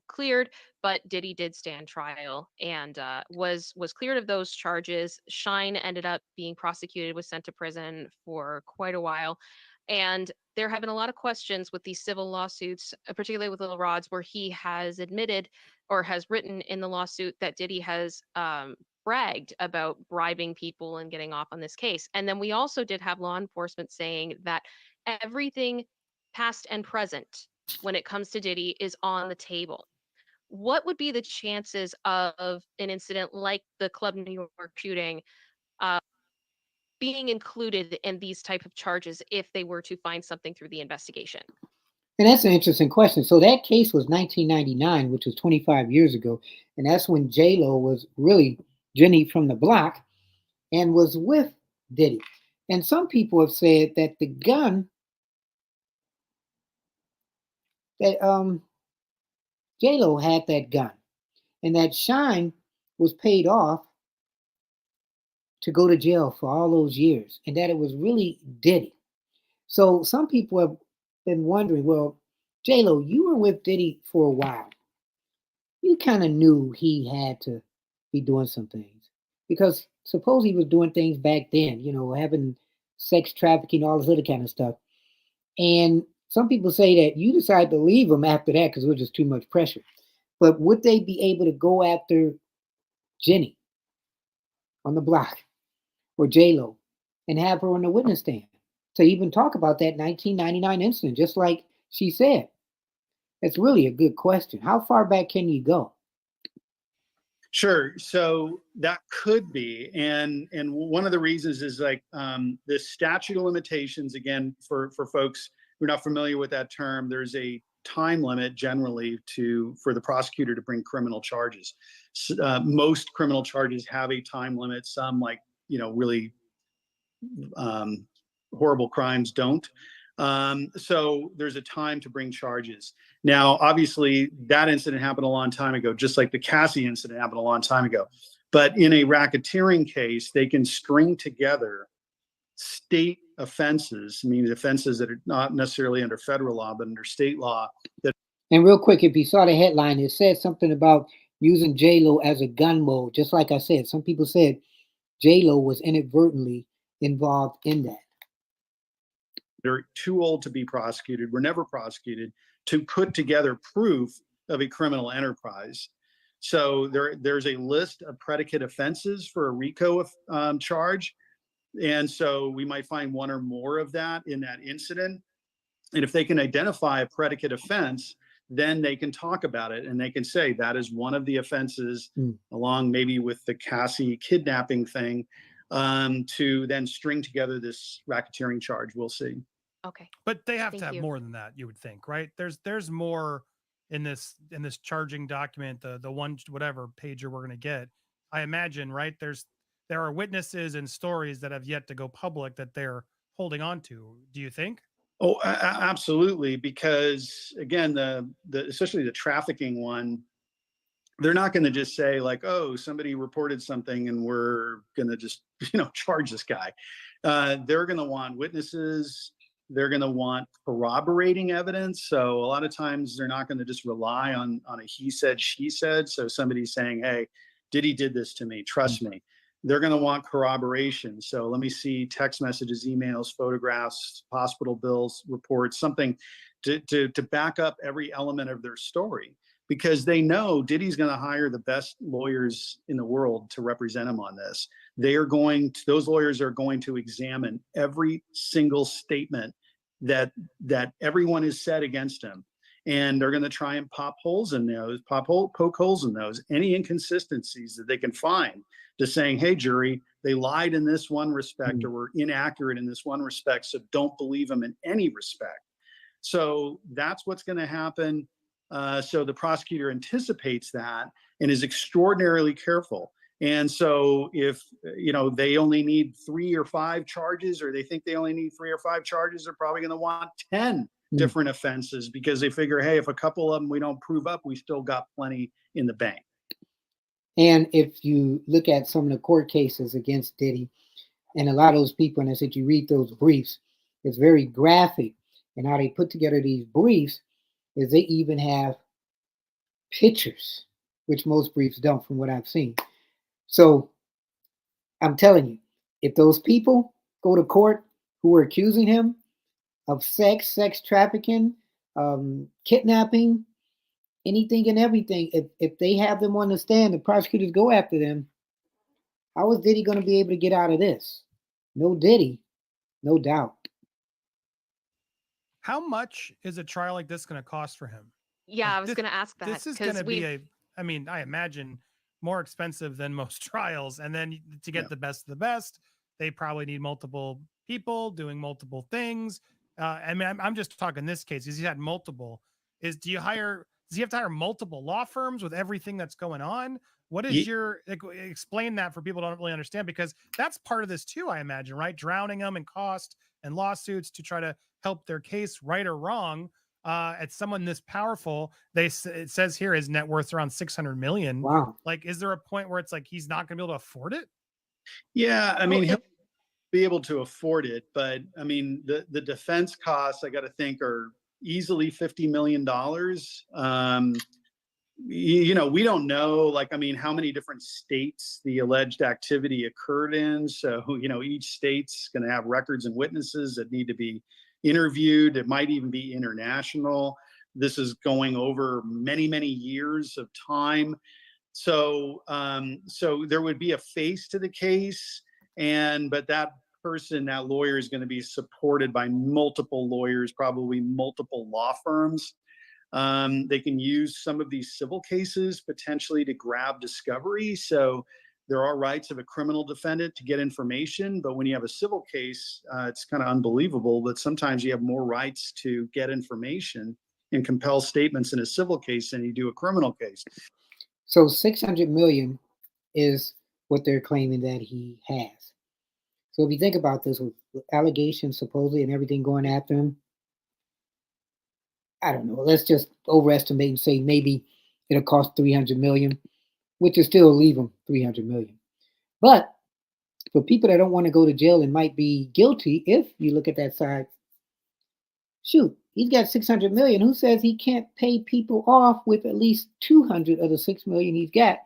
cleared, but Diddy did stand trial and was cleared of those charges. Shine ended up being prosecuted, was sent to prison for quite a while. And there have been a lot of questions with these civil lawsuits, particularly with Lil Rod's, where he has admitted or has written in the lawsuit that Diddy has bragged about bribing people and getting off on this case. And then we also did have law enforcement saying that everything past and present when it comes to Diddy is on the table. What would be the chances of an incident like the Club New York shooting being included in these type of charges if they were to find something through the investigation? And that's an interesting question. So that case was 1999, which was 25 years ago. And that's when J-Lo was really Jenny from the block and was with Diddy. And some people have said that the gun that J-Lo had that gun, and that Shine was paid off to go to jail for all those years, and that it was really Diddy. So some people have been wondering, well, J-Lo, you were with Diddy for a while. You kind of knew he had to be doing some things because suppose he was doing things back then, having sex trafficking, all this other kind of stuff. And some people say that you decided to leave him after that because it was just too much pressure. But would they be able to go after Jenny on the block or J-Lo and have her on the witness stand to even talk about that 1999 incident, just like she said? That's really a good question. How far back can you go? Sure. So that could be, and one of the reasons is like the statute of limitations. Again, for folks who are not familiar with that term, there's a time limit generally for the prosecutor to bring criminal charges. Most criminal charges have a time limit. Some, like really horrible crimes, don't. So there's a time to bring charges. Now, obviously, that incident happened a long time ago, just like the Cassie incident happened a long time ago. But in a racketeering case, they can string together state offenses, meaning offenses that are not necessarily under federal law, but under state law. And real quick, if you saw the headline, it said something about using J-Lo as a gun mode. Just like I said, some people said J-Lo was inadvertently involved in that. They're too old to be prosecuted, were never prosecuted, to put together proof of a criminal enterprise. So there's a list of predicate offenses for a RICO charge. And so we might find one or more of that in that incident. And if they can identify a predicate offense, then they can talk about it and they can say that is one of the offenses, along maybe with the Cassie kidnapping thing, to then string together this racketeering charge. We'll see. Okay. But they have to have more than that, you would think, right? There's more in this charging document, the one whatever pager we're going to get. I imagine, right? There are witnesses and stories that have yet to go public that they're holding on to. Do you think? Oh, absolutely. Because again, the especially the trafficking one, they're not going to just say like, oh, somebody reported something and we're going to just, charge this guy. They're going to want witnesses. They're going to want corroborating evidence. So a lot of times they're not going to just rely on a he said, she said. So somebody's saying, hey, Diddy did this to me. Trust me. They're going to want corroboration. So let me see text messages, emails, photographs, hospital bills, reports, something to back up every element of their story, because they know Diddy's going to hire the best lawyers in the world to represent him on this. Those lawyers are going to examine every single statement that everyone has said against him. And they're going to try and poke holes in those, any inconsistencies that they can find, to saying, hey, jury, they lied in this one respect or were inaccurate in this one respect, so don't believe them in any respect. So that's what's going to happen. So the prosecutor anticipates that and is extraordinarily careful. And so if, they only need 3 or 5 charges, or they think they only need 3 or 5 charges, they're probably going to want 10 different offenses, because they figure, hey, if a couple of them we don't prove up, we still got plenty in the bank. And if you look at some of the court cases against Diddy and a lot of those people, and I said you read those briefs, it's very graphic. And how they put together these briefs is they even have pictures, which most briefs don't, from what I've seen. So I'm telling you, if those people go to court who are accusing him of sex trafficking, kidnapping, anything and everything, if they have them on the stand, the prosecutors go after them, how is Diddy going to be able to get out of this? No Diddy, no doubt. How much is a trial like this going to cost for him? Yeah, I was going to ask that. This is going to be I imagine more expensive than most trials. And then to get the best of the best, they probably need multiple people doing multiple things. I'm just talking this case because he's had multiple. Do you hire Does he have to hire multiple law firms with everything that's going on? What is your explain that for people who don't really understand, because that's part of this too, I imagine, right? Drowning them in cost and lawsuits to try to help their case, right or wrong. At someone this powerful, it says here his net worth's around 600 million. Wow. Like, is there a point where it's like he's not going to be able to afford it? Yeah, I mean, Well, he'll be able to afford it, but I mean, the defense costs, I got to think, are easily $50 million. You know, we don't know, like, I mean, how many different states the alleged activity occurred in. So, you know, each state's going to have records and witnesses that need to be interviewed. It might even be international. This is going over many, many years of time. So, so there would be a face to the case, but that person, that lawyer, is going to be supported by multiple lawyers, probably multiple law firms. They can use some of these civil cases potentially to grab discovery. So there are rights of a criminal defendant to get information, but when you have a civil case, it's kind of unbelievable that sometimes you have more rights to get information and compel statements in a civil case than you do a criminal case. So 600 million is what they're claiming that he has. So if you think about this, with allegations supposedly and everything going after him, I don't know. Let's just overestimate and say maybe it'll cost 300 million, which will still leave him 300 million. But for people that don't want to go to jail and might be guilty, if you look at that side, shoot, he's got 600 million. Who says he can't pay people off with at least 200 of the 6 million he's got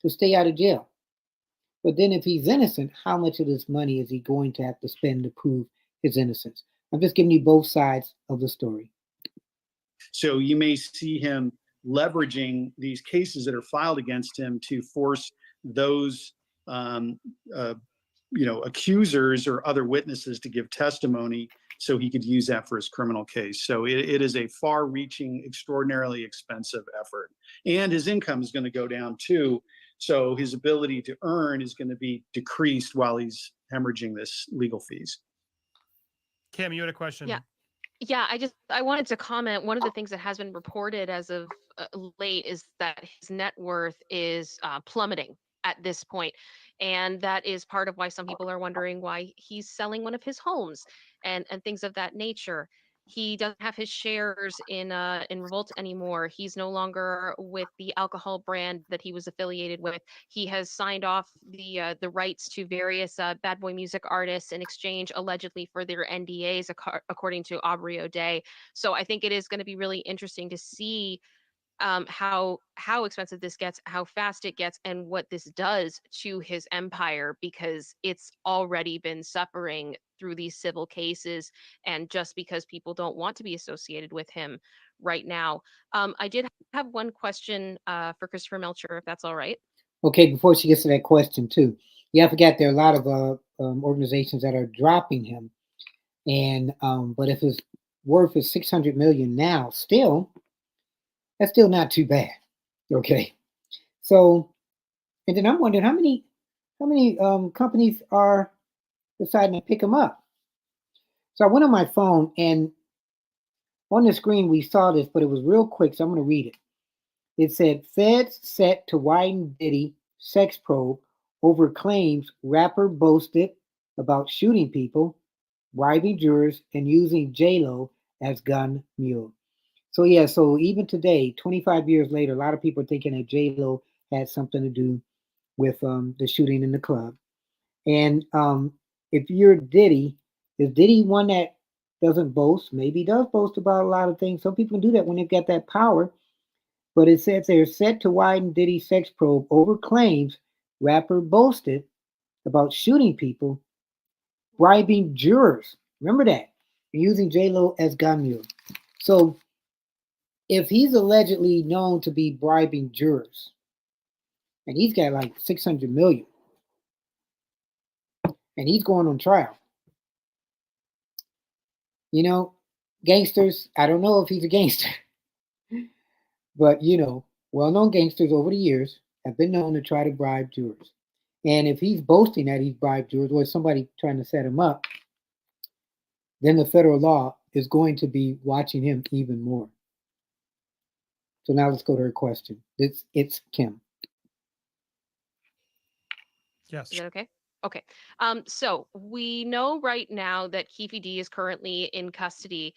to stay out of jail? But then if he's innocent, how much of this money is he going to have to spend to prove his innocence? I'm just giving you both sides of the story. So you may see him leveraging these cases that are filed against him to force those, accusers or other witnesses to give testimony, so he could use that for his criminal case. So it is a far-reaching, extraordinarily expensive effort, and his income is going to go down too. So his ability to earn is going to be decreased while he's hemorrhaging this legal fees. Kim, you had a question. Yeah, I wanted to comment. One of the things that has been reported as of late is that his net worth is plummeting at this point, and that is part of why some people are wondering why he's selling one of his homes and things of that nature. He doesn't have his shares in Revolt anymore. He's no longer with the alcohol brand that he was affiliated with. He has signed off the rights to various bad boy music artists in exchange, allegedly, for their NDAs, according to Aubrey O'Day. So I think it is going to be really interesting to see how expensive this gets, how fast it gets, and what this does to his empire, because it's already been suffering through these civil cases, and just because people don't want to be associated with him right now. I did have one question for Christopher Melcher, if that's all right. Okay, before she gets to that question too, yeah, I forgot there are a lot of organizations that are dropping him, and but if his worth is 600 million now, still, that's still not too bad. Okay, so and then I'm wondering how many companies are deciding to pick him up. So I went on my phone, and on the screen we saw this, but it was real quick, so I'm going to read it. It said, "Feds set to widen Diddy sex probe over claims rapper boasted about shooting people, bribing jurors, and using J-Lo as gun mule." So yeah, so even today, 25 years later, a lot of people are thinking that J-Lo had something to do with the shooting in the club. And if you're Diddy, is Diddy one that doesn't boast? Maybe he does boast about a lot of things. Some people can do that when they've got that power. But it says they're set to widen Diddy's sex probe over claims rapper boasted about shooting people, bribing jurors. Remember that. And using J-Lo as gun mule. So if he's allegedly known to be bribing jurors, and he's got like 600 million, and he's going on trial, you know, gangsters, I don't know if he's a gangster, but well-known gangsters over the years have been known to try to bribe jurors. And if he's boasting that he's bribed jurors, or somebody trying to set him up, then the federal law is going to be watching him even more. So now let's go to her question. It's Kim. Yes. Is that okay? Okay. So we know right now that Keefe D is currently in custody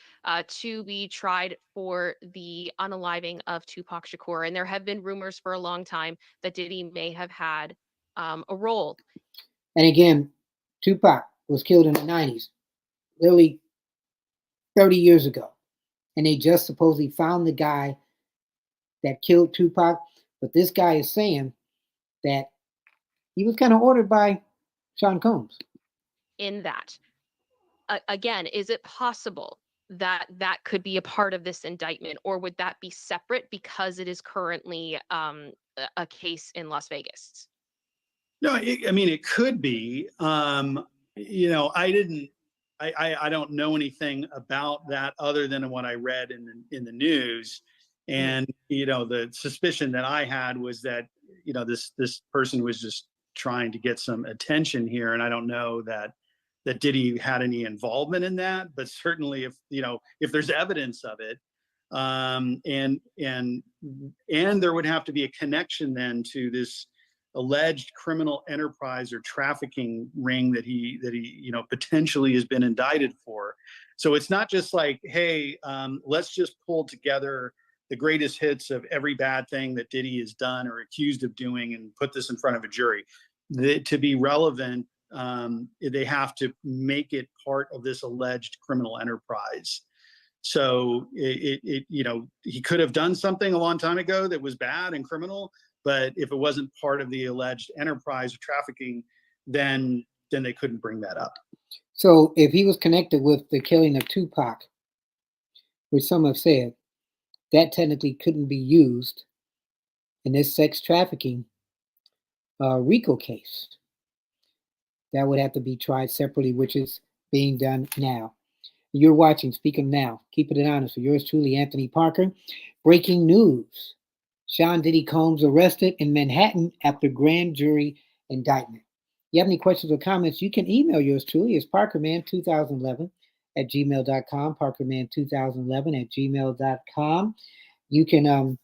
to be tried for the unaliving of Tupac Shakur. And there have been rumors for a long time that Diddy may have had a role. And again, Tupac was killed in the 90s, literally 30 years ago. And they just supposedly found the guy that killed Tupac. But this guy is saying that he was kind of ordered by Sean Combs. In that, again, is it possible that that could be a part of this indictment, or would that be separate because it is currently a case in Las Vegas? No, I mean, it could be. You know, I don't know anything about that other than what I read in the news. And, you know, the suspicion that I had was that, you know, this person was just trying to get some attention here. And I don't know that Diddy had any involvement in that, but certainly if, you know, if there's evidence of it, and there would have to be a connection then to this alleged criminal enterprise or trafficking ring that he you know potentially has been indicted for. So it's not just like, hey, let's just pull together the greatest hits of every bad thing that Diddy has done or accused of doing and put this in front of a jury. To be relevant, they have to make it part of this alleged criminal enterprise. So you know, he could have done something a long time ago that was bad and criminal, but if it wasn't part of the alleged enterprise or trafficking, then they couldn't bring that up. So if he was connected with the killing of Tupac, which some have said, that technically couldn't be used in this sex trafficking RICO case. That would have to be tried separately, which is being done now. You're watching Speak 'Em Now. Keeping it honest. For yours truly, Anthony Parker. Breaking news. Sean Diddy Combs arrested in Manhattan after grand jury indictment. You have any questions or comments, you can email yours truly. It's parkerman2011 at gmail.com, parkerman2011 at gmail.com. You can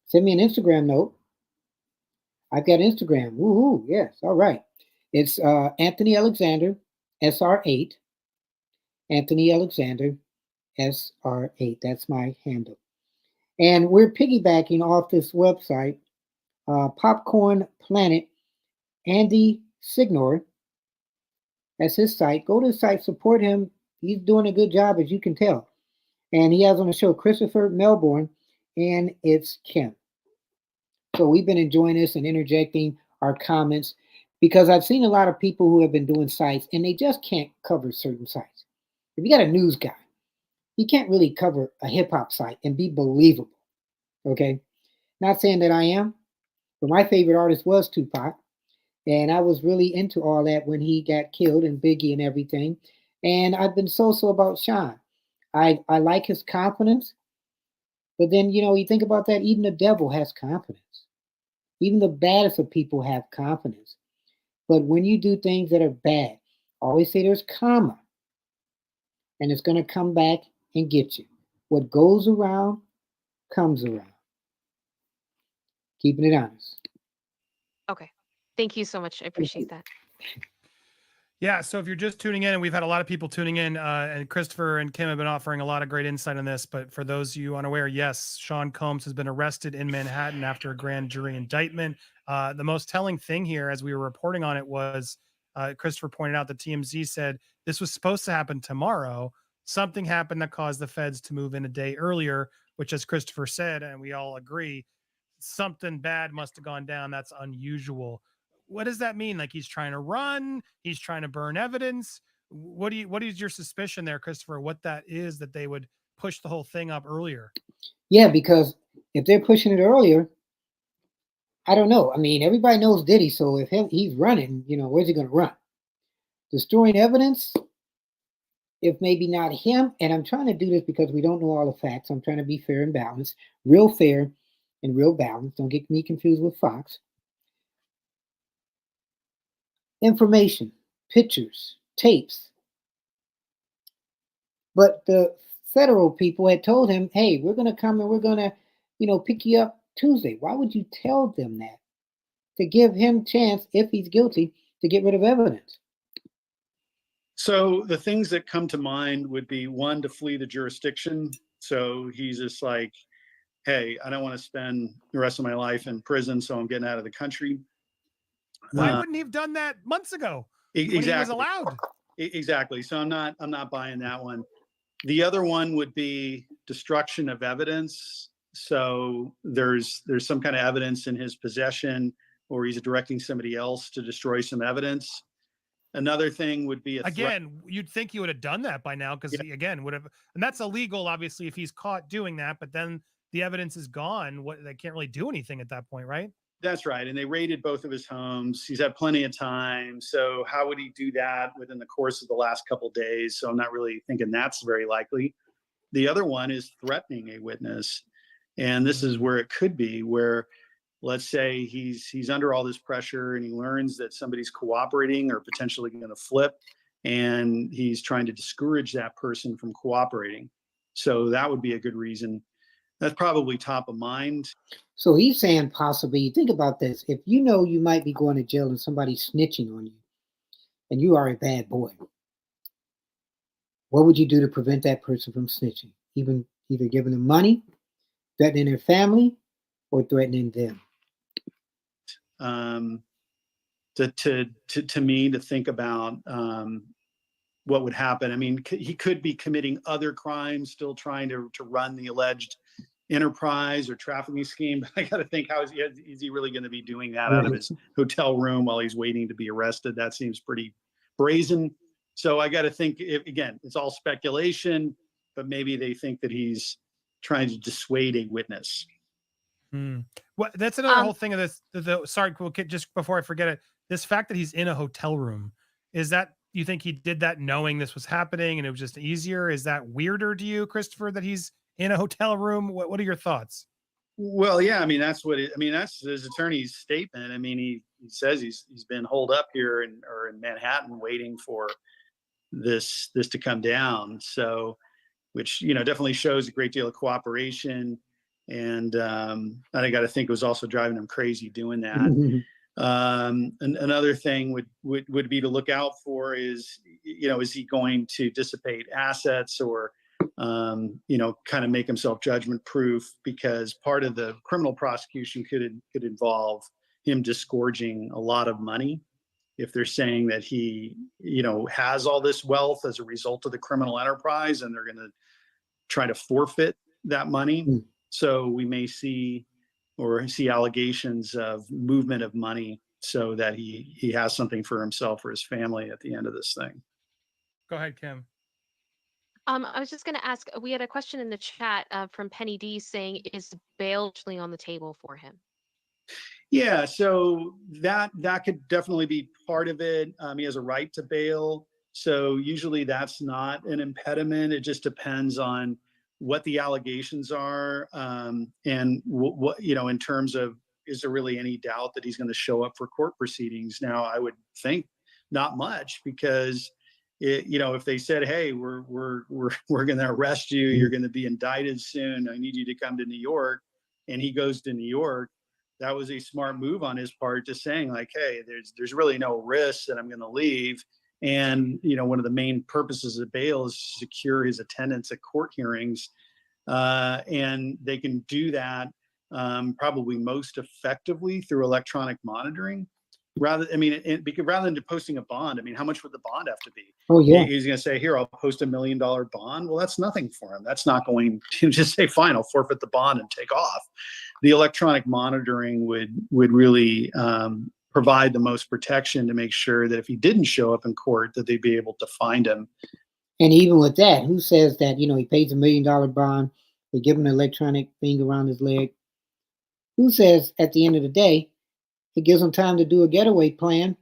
send me an Instagram note. I've got Instagram. Woohoo, yes, all right. It's Anthony Alexander, SR8. Anthony Alexander, SR8. That's my handle. And we're piggybacking off this website, Popcorn Planet. Andy Signor, that's his site. Go to his site, support him. He's doing a good job, as you can tell. And he has on the show Christopher Melbourne, and it's Kim. So we've been enjoying this and interjecting our comments because I've seen a lot of people who have been doing sites and they just can't cover certain sites. If you got a news guy, he can't really cover a hip hop site and be believable. Okay? Not saying that I am, but my favorite artist was Tupac. And I was really into all that when he got killed and Biggie and everything. And I've been so about Sean. I like his confidence. But then, you know, you think about that, even the devil has confidence. Even the baddest of people have confidence. But when you do things that are bad, always say there's karma. And it's going to come back and get you. What goes around comes around. Keeping it honest. Okay. Thank you so much. I appreciate that. Yeah, so if you're just tuning in, and we've had a lot of people tuning in, and Christopher and Kim have been offering a lot of great insight on this, but for those of you unaware, yes, Sean Combs has been arrested in Manhattan after a grand jury indictment. The most telling thing here, as we were reporting on it, was Christopher pointed out that TMZ said this was supposed to happen tomorrow. Something happened that caused the feds to move in a day earlier, which, as Christopher said, and we all agree, something bad must have gone down. That's unusual. What does that mean? Like he's trying to run, he's trying to burn evidence. What is your suspicion there, Christopher? What that is that they would push the whole thing up earlier? Yeah, because if they're pushing it earlier, I don't know. I mean, everybody knows Diddy, so if he's running, you know, where's he going to run? Destroying evidence, if maybe not him. And I'm trying to do this because we don't know all the facts. I'm trying to be fair and balanced, real fair and real balanced. Don't get me confused with Fox. Information, pictures, tapes. But the federal people had told him, hey, we're going to come and we're going to pick you up Tuesday? Why would you tell them that? To give him chance, if he's guilty, to get rid of evidence. So the things that come to mind would be, one, to flee the jurisdiction. So he's just like, hey, I don't want to spend the rest of my life in prison, so I'm getting out of the country. Why wouldn't he have done that months ago when he was allowed? Exactly. So I'm not buying that one. The other one would be destruction of evidence. So there's some kind of evidence in his possession, or he's directing somebody else to destroy some evidence. Another thing would be you'd think he would have done that by now, because he again would have, and that's illegal, obviously, if he's caught doing that. But then the evidence is gone. They can't really do anything at that point, right? That's right. And they raided both of his homes. He's had plenty of time. So how would he do that within the course of the last couple of days? So I'm not really thinking that's very likely. The other one is threatening a witness. And this is where it could be, where let's say he's under all this pressure and he learns that somebody's cooperating or potentially going to flip, and he's trying to discourage that person from cooperating. So that would be a good reason. That's probably top of mind. So he's saying possibly, think about this. If you know you might be going to jail and somebody's snitching on you, and you are a bad boy, what would you do to prevent that person from snitching? Either giving them money, threatening their family, or threatening them? To me, to think about what would happen. I mean, he could be committing other crimes, still trying to run the alleged enterprise or trafficking scheme. But I got to think, how is he really going to be doing that out of his hotel room while he's waiting to be arrested? That seems pretty brazen. So I got to think, again, it's all speculation, but maybe they think that he's trying to dissuade a witness. Well, that's another whole thing of this. Sorry, just before I forget it, this fact that he's in a hotel room, is that, you think he did that knowing this was happening and it was just easier? Is that weirder to you, Christopher, that he's in a hotel room? What are your thoughts? Well, yeah, I mean, that's his attorney's statement. I mean, he says he's been holed up here in Manhattan waiting for this to come down. So, which, definitely shows a great deal of cooperation. And I got to think it was also driving him crazy doing that. And another thing would be to look out for is he going to dissipate assets or, kind of make himself judgment proof, because part of the criminal prosecution could involve him disgorging a lot of money. If they're saying that he, has all this wealth as a result of the criminal enterprise, and they're going to try to forfeit that money. So we may see allegations of movement of money so that he has something for himself or his family at the end of this thing. Go ahead, Kim. I was just going to ask, we had a question in the chat from Penny D saying, is bail actually on the table for him? Yeah, so that could definitely be part of it. He has a right to bail. So usually that's not an impediment. It just depends on what the allegations are, and what in terms of, is there really any doubt that he's going to show up for court proceedings? Now, I would think not much, because if they said, hey, we're going to arrest you, you're going to be indicted soon, I need you to come to New York, and he goes to New York, that was a smart move on his part, just saying like, hey, there's really no risk that I'm going to leave. And, one of the main purposes of bail is to secure his attendance at court hearings. And they can do that probably most effectively through electronic monitoring. Rather than posting a bond, how much would the bond have to be? Oh, yeah. He's going to say, here, I'll post $1 million bond. Well, that's nothing for him. That's not going to just say, fine, I'll forfeit the bond and take off. The electronic monitoring would really provide the most protection to make sure that if he didn't show up in court, that they'd be able to find him. And even with that, who says that, he pays $1 million bond, they give him an electronic thing around his leg? Who says at the end of the day, it gives him time to do a getaway plan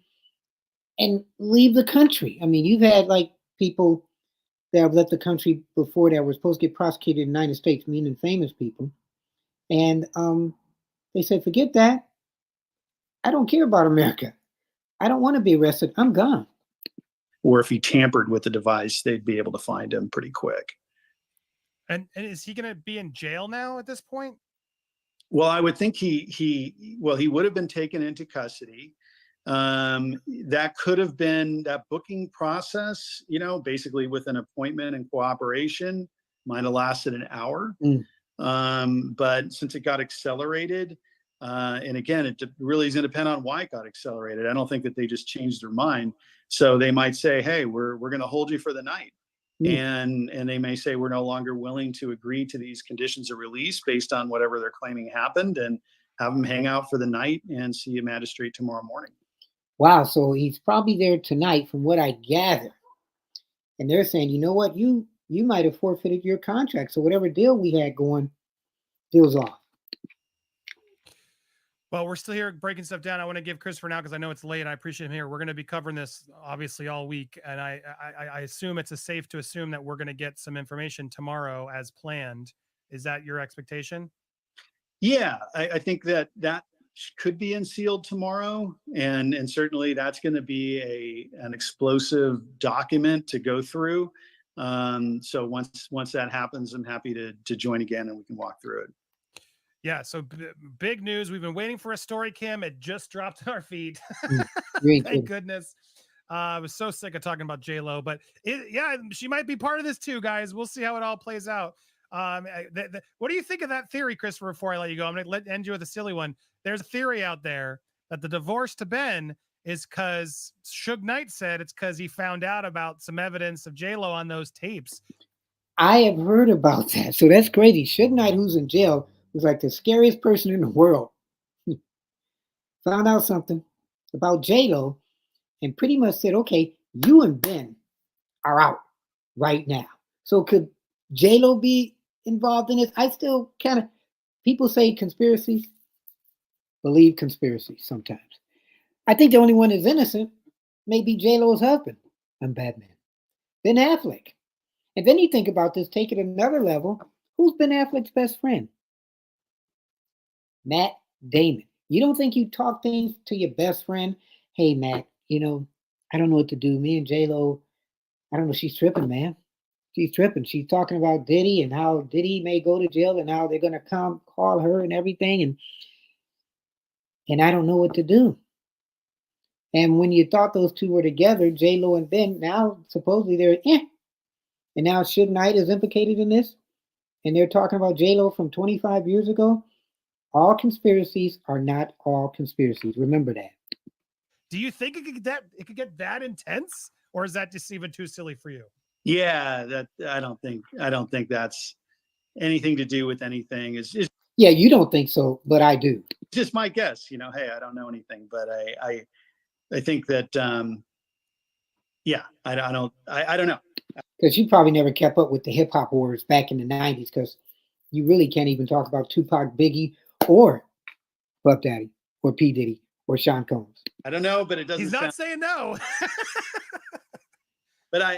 and leave the country? I mean, you've had like people that have left the country before that were supposed to get prosecuted in the United States, meaning famous people. And they said, forget that. I don't care about America. I don't want to be arrested. I'm gone. Or if he tampered with the device, they'd be able to find him pretty quick. And is he going to be in jail now at this point? Well, I would think he would have been taken into custody. That could have been that booking process, basically with an appointment and cooperation might have lasted an hour. But since it got accelerated, and again, it really is going to depend on why it got accelerated. I don't think that they just changed their mind. So they might say, hey, we're going to hold you for the night. And they may say we're no longer willing to agree to these conditions of release based on whatever they're claiming happened, and have them hang out for the night and see a magistrate tomorrow morning. Wow, so he's probably there tonight, from what I gather. And they're saying, you know what, you might have forfeited your contract. So whatever deal we had going, deal's off. Well, we're still here breaking stuff down. I want to give Christopher now because I know it's late. And I appreciate him here. We're going to be covering this obviously all week, and I assume it's safe to assume that we're going to get some information tomorrow as planned. Is that your expectation? Yeah, I think that could be unsealed tomorrow, and certainly that's going to be an explosive document to go through. So once that happens, I'm happy to join again and we can walk through it. Yeah, so big news. We've been waiting for a story, Kim. It just dropped on our feed. Thank goodness. I was so sick of talking about J-Lo, but she might be part of this too, guys. We'll see how it all plays out. What do you think of that theory, Christopher, before I let you go? I'm going to end you with a silly one. There's a theory out there that the divorce to Ben is because Suge Knight said it's because he found out about some evidence of J-Lo on those tapes. I have heard about that. So that's crazy. Suge Knight, who's in jail, was like the scariest person in the world. Found out something about J-Lo and pretty much said, okay, you and Ben are out right now. So could J-Lo be involved in this? I still people say conspiracies, believe conspiracies sometimes. I think the only one that's innocent may be J-Lo's husband on Batman, Ben Affleck. And then you think about this, take it another level. Who's Ben Affleck's best friend? Matt Damon. You don't think you talk things to your best friend? Hey, Matt, I don't know what to do. Me and J-Lo, I don't know. She's tripping, man. She's tripping. She's talking about Diddy and how Diddy may go to jail and how they're going to come call her and everything. And I don't know what to do. And when you thought those two were together, J-Lo and Ben, now supposedly they're And now Suge Knight is implicated in this. And they're talking about J-Lo from 25 years ago. All conspiracies are not all conspiracies. Remember that. Do you think it could get that intense, or is that just even too silly for you? Yeah, I don't think that's anything to do with anything. It's yeah, you don't think so, but I do. Just my guess. Hey, I don't know anything, but I think that I don't know. Because you probably never kept up with the hip hop wars back in the 90s, because you really can't even talk about Tupac, Biggie, or Puff Daddy, or P. Diddy, or Sean Combs. I don't know, but it doesn't. He's not saying no. But I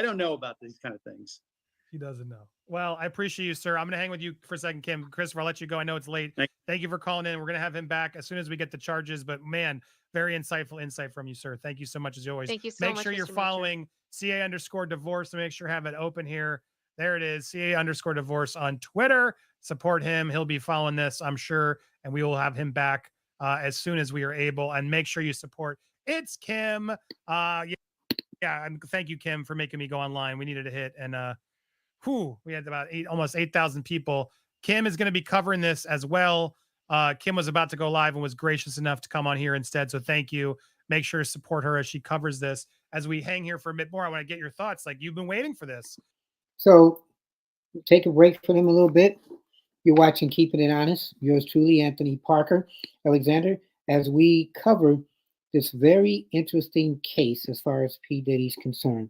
don't know about these kind of things. He doesn't know. Well, I appreciate you, sir. I'm going to hang with you for a second, Kim. Christopher, I'll let you go. I know it's late. Thank you for calling in. We're going to have him back as soon as we get the charges. But man, very insightful insight from you, sir. Thank you so much as always. Thank you so much. Make sure you're following CA_divorce to make sure I have it open here. There it is, CA_divorce on Twitter. Support him. He'll be following this, I'm sure. And we will have him back as soon as we are able. And make sure you support It's Kim. Yeah. And thank you, Kim, for making me go online. We needed a hit. And we had about almost 8,000 people. Kim is going to be covering this as well. Kim was about to go live and was gracious enough to come on here instead. So thank you. Make sure to support her as she covers this. As we hang here for a bit more, I want to get your thoughts. Like, you've been waiting for this. So take a break for them a little bit. You're watching Keeping It Honest. Yours truly, Anthony Parker Alexander, as we cover this very interesting case as far as P. Diddy's concerned.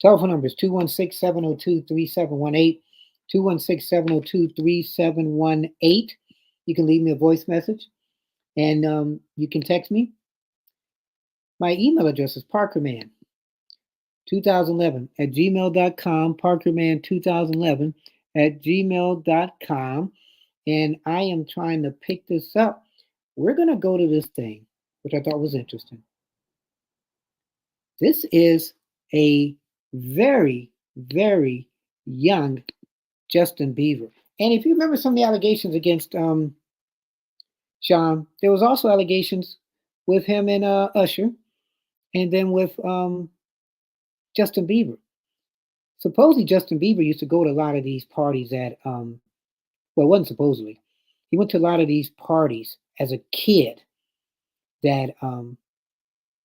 Telephone numbers 216-702-3718, 216-702-3718. You can leave me a voice message, and you can text me. My email address is parkerman2011@gmail.com, parkerman2011@gmail.com, and I am trying to pick this up. We're going to go to this thing, which I thought was interesting. This is a very, very young Justin Bieber. And if you remember some of the allegations against Sean, there was also allegations with him and Usher, and then with Justin Bieber. Supposedly, Justin Bieber used to go to a lot of these parties at well, it wasn't supposedly. He went to a lot of these parties as a kid that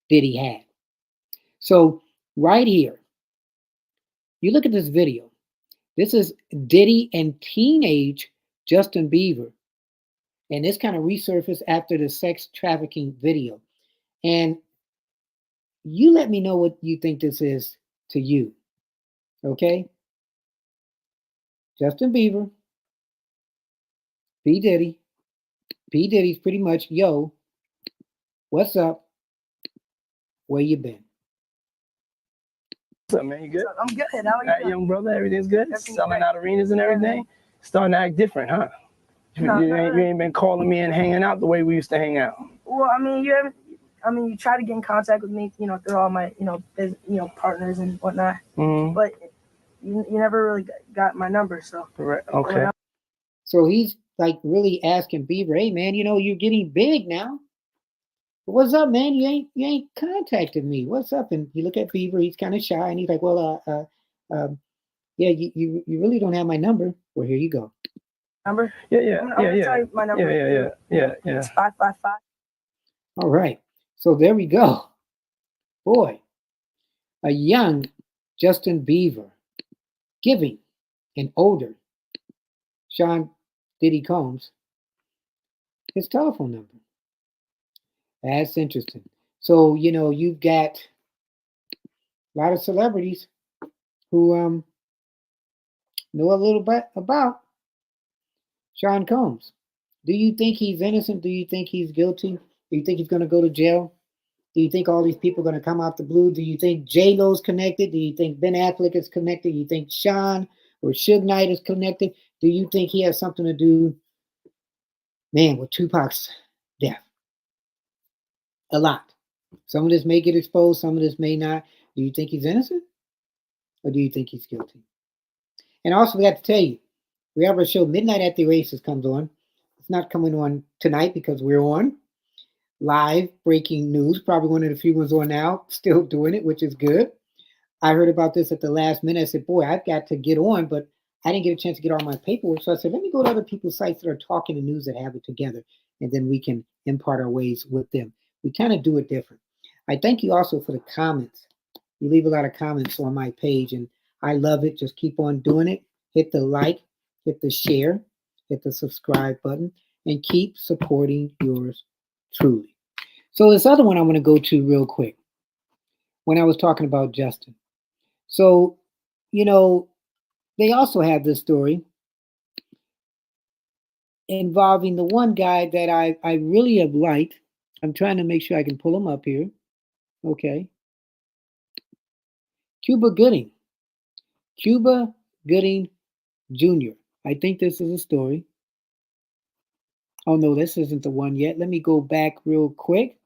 Diddy had. So right here, you look at this video. This is Diddy and teenage Justin Bieber. And this kind of resurfaced after the sex trafficking video. And you let me know what you think this is to you. Okay? Justin Bieber, P. Diddy. P. Diddy's pretty much, yo, what's up? Where you been? What's up, man? You good? I'm good. How are you? Young brother, everything's good? Everything's Selling great. out arenas and everything? Starting to act different, huh? No, You ain't been calling me and hanging out the way we used to hang out. Well, you try to get in contact with me, through all my, partners and whatnot. Mm-hmm. But you never really got my number, so. Correct. Okay. So he's like really asking Bieber, hey man, you're getting big now. What's up, man? You ain't contacted me. What's up? And you look at Bieber, he's kind of shy, and he's like, well, yeah, you really don't have my number. Well, here you go. Number? Yeah. I'm gonna tell you my number. Yeah. It's 555. All right. So there we go. Boy, a young Justin Bieber giving an older Sean Diddy Combs his telephone number. That's interesting. So, you've got a lot of celebrities who know a little bit about Sean Combs. Do you think he's innocent? Do you think he's guilty? Do you think he's going to go to jail? Do you think all these people are going to come out the blue? Do you think J-Lo's connected? Do you think Ben Affleck is connected? Do you think Sean or Suge Knight is connected? Do you think he has something to do, man, with Tupac's death? A lot. Some of this may get exposed, some of this may not. Do you think he's innocent? Or do you think he's guilty? And also, we have to tell you, we have our show Midnight at the Races comes on. It's not coming on tonight because we're on live breaking news. Probably one of the few ones on now, still doing it, which is good. I heard about this at the last minute. I said, boy, I've got to get on, but I didn't get a chance to get all my paperwork. So I said, let me go to other people's sites that are talking the news that have it together, and then we can impart our ways with them. We kind of do it different. I thank you also for the comments. You leave a lot of comments on my page, and I love it. Just keep on doing it. Hit the like, hit the share, hit the subscribe button, and keep supporting yours truly. So this other one I want to go to real quick when I was talking about Justin. So, they also have this story involving the one guy that I really have liked. I'm trying to make sure I can pull him up here. Okay. Cuba Gooding Jr. I think this is a story. Oh no, this isn't the one yet. Let me go back real quick.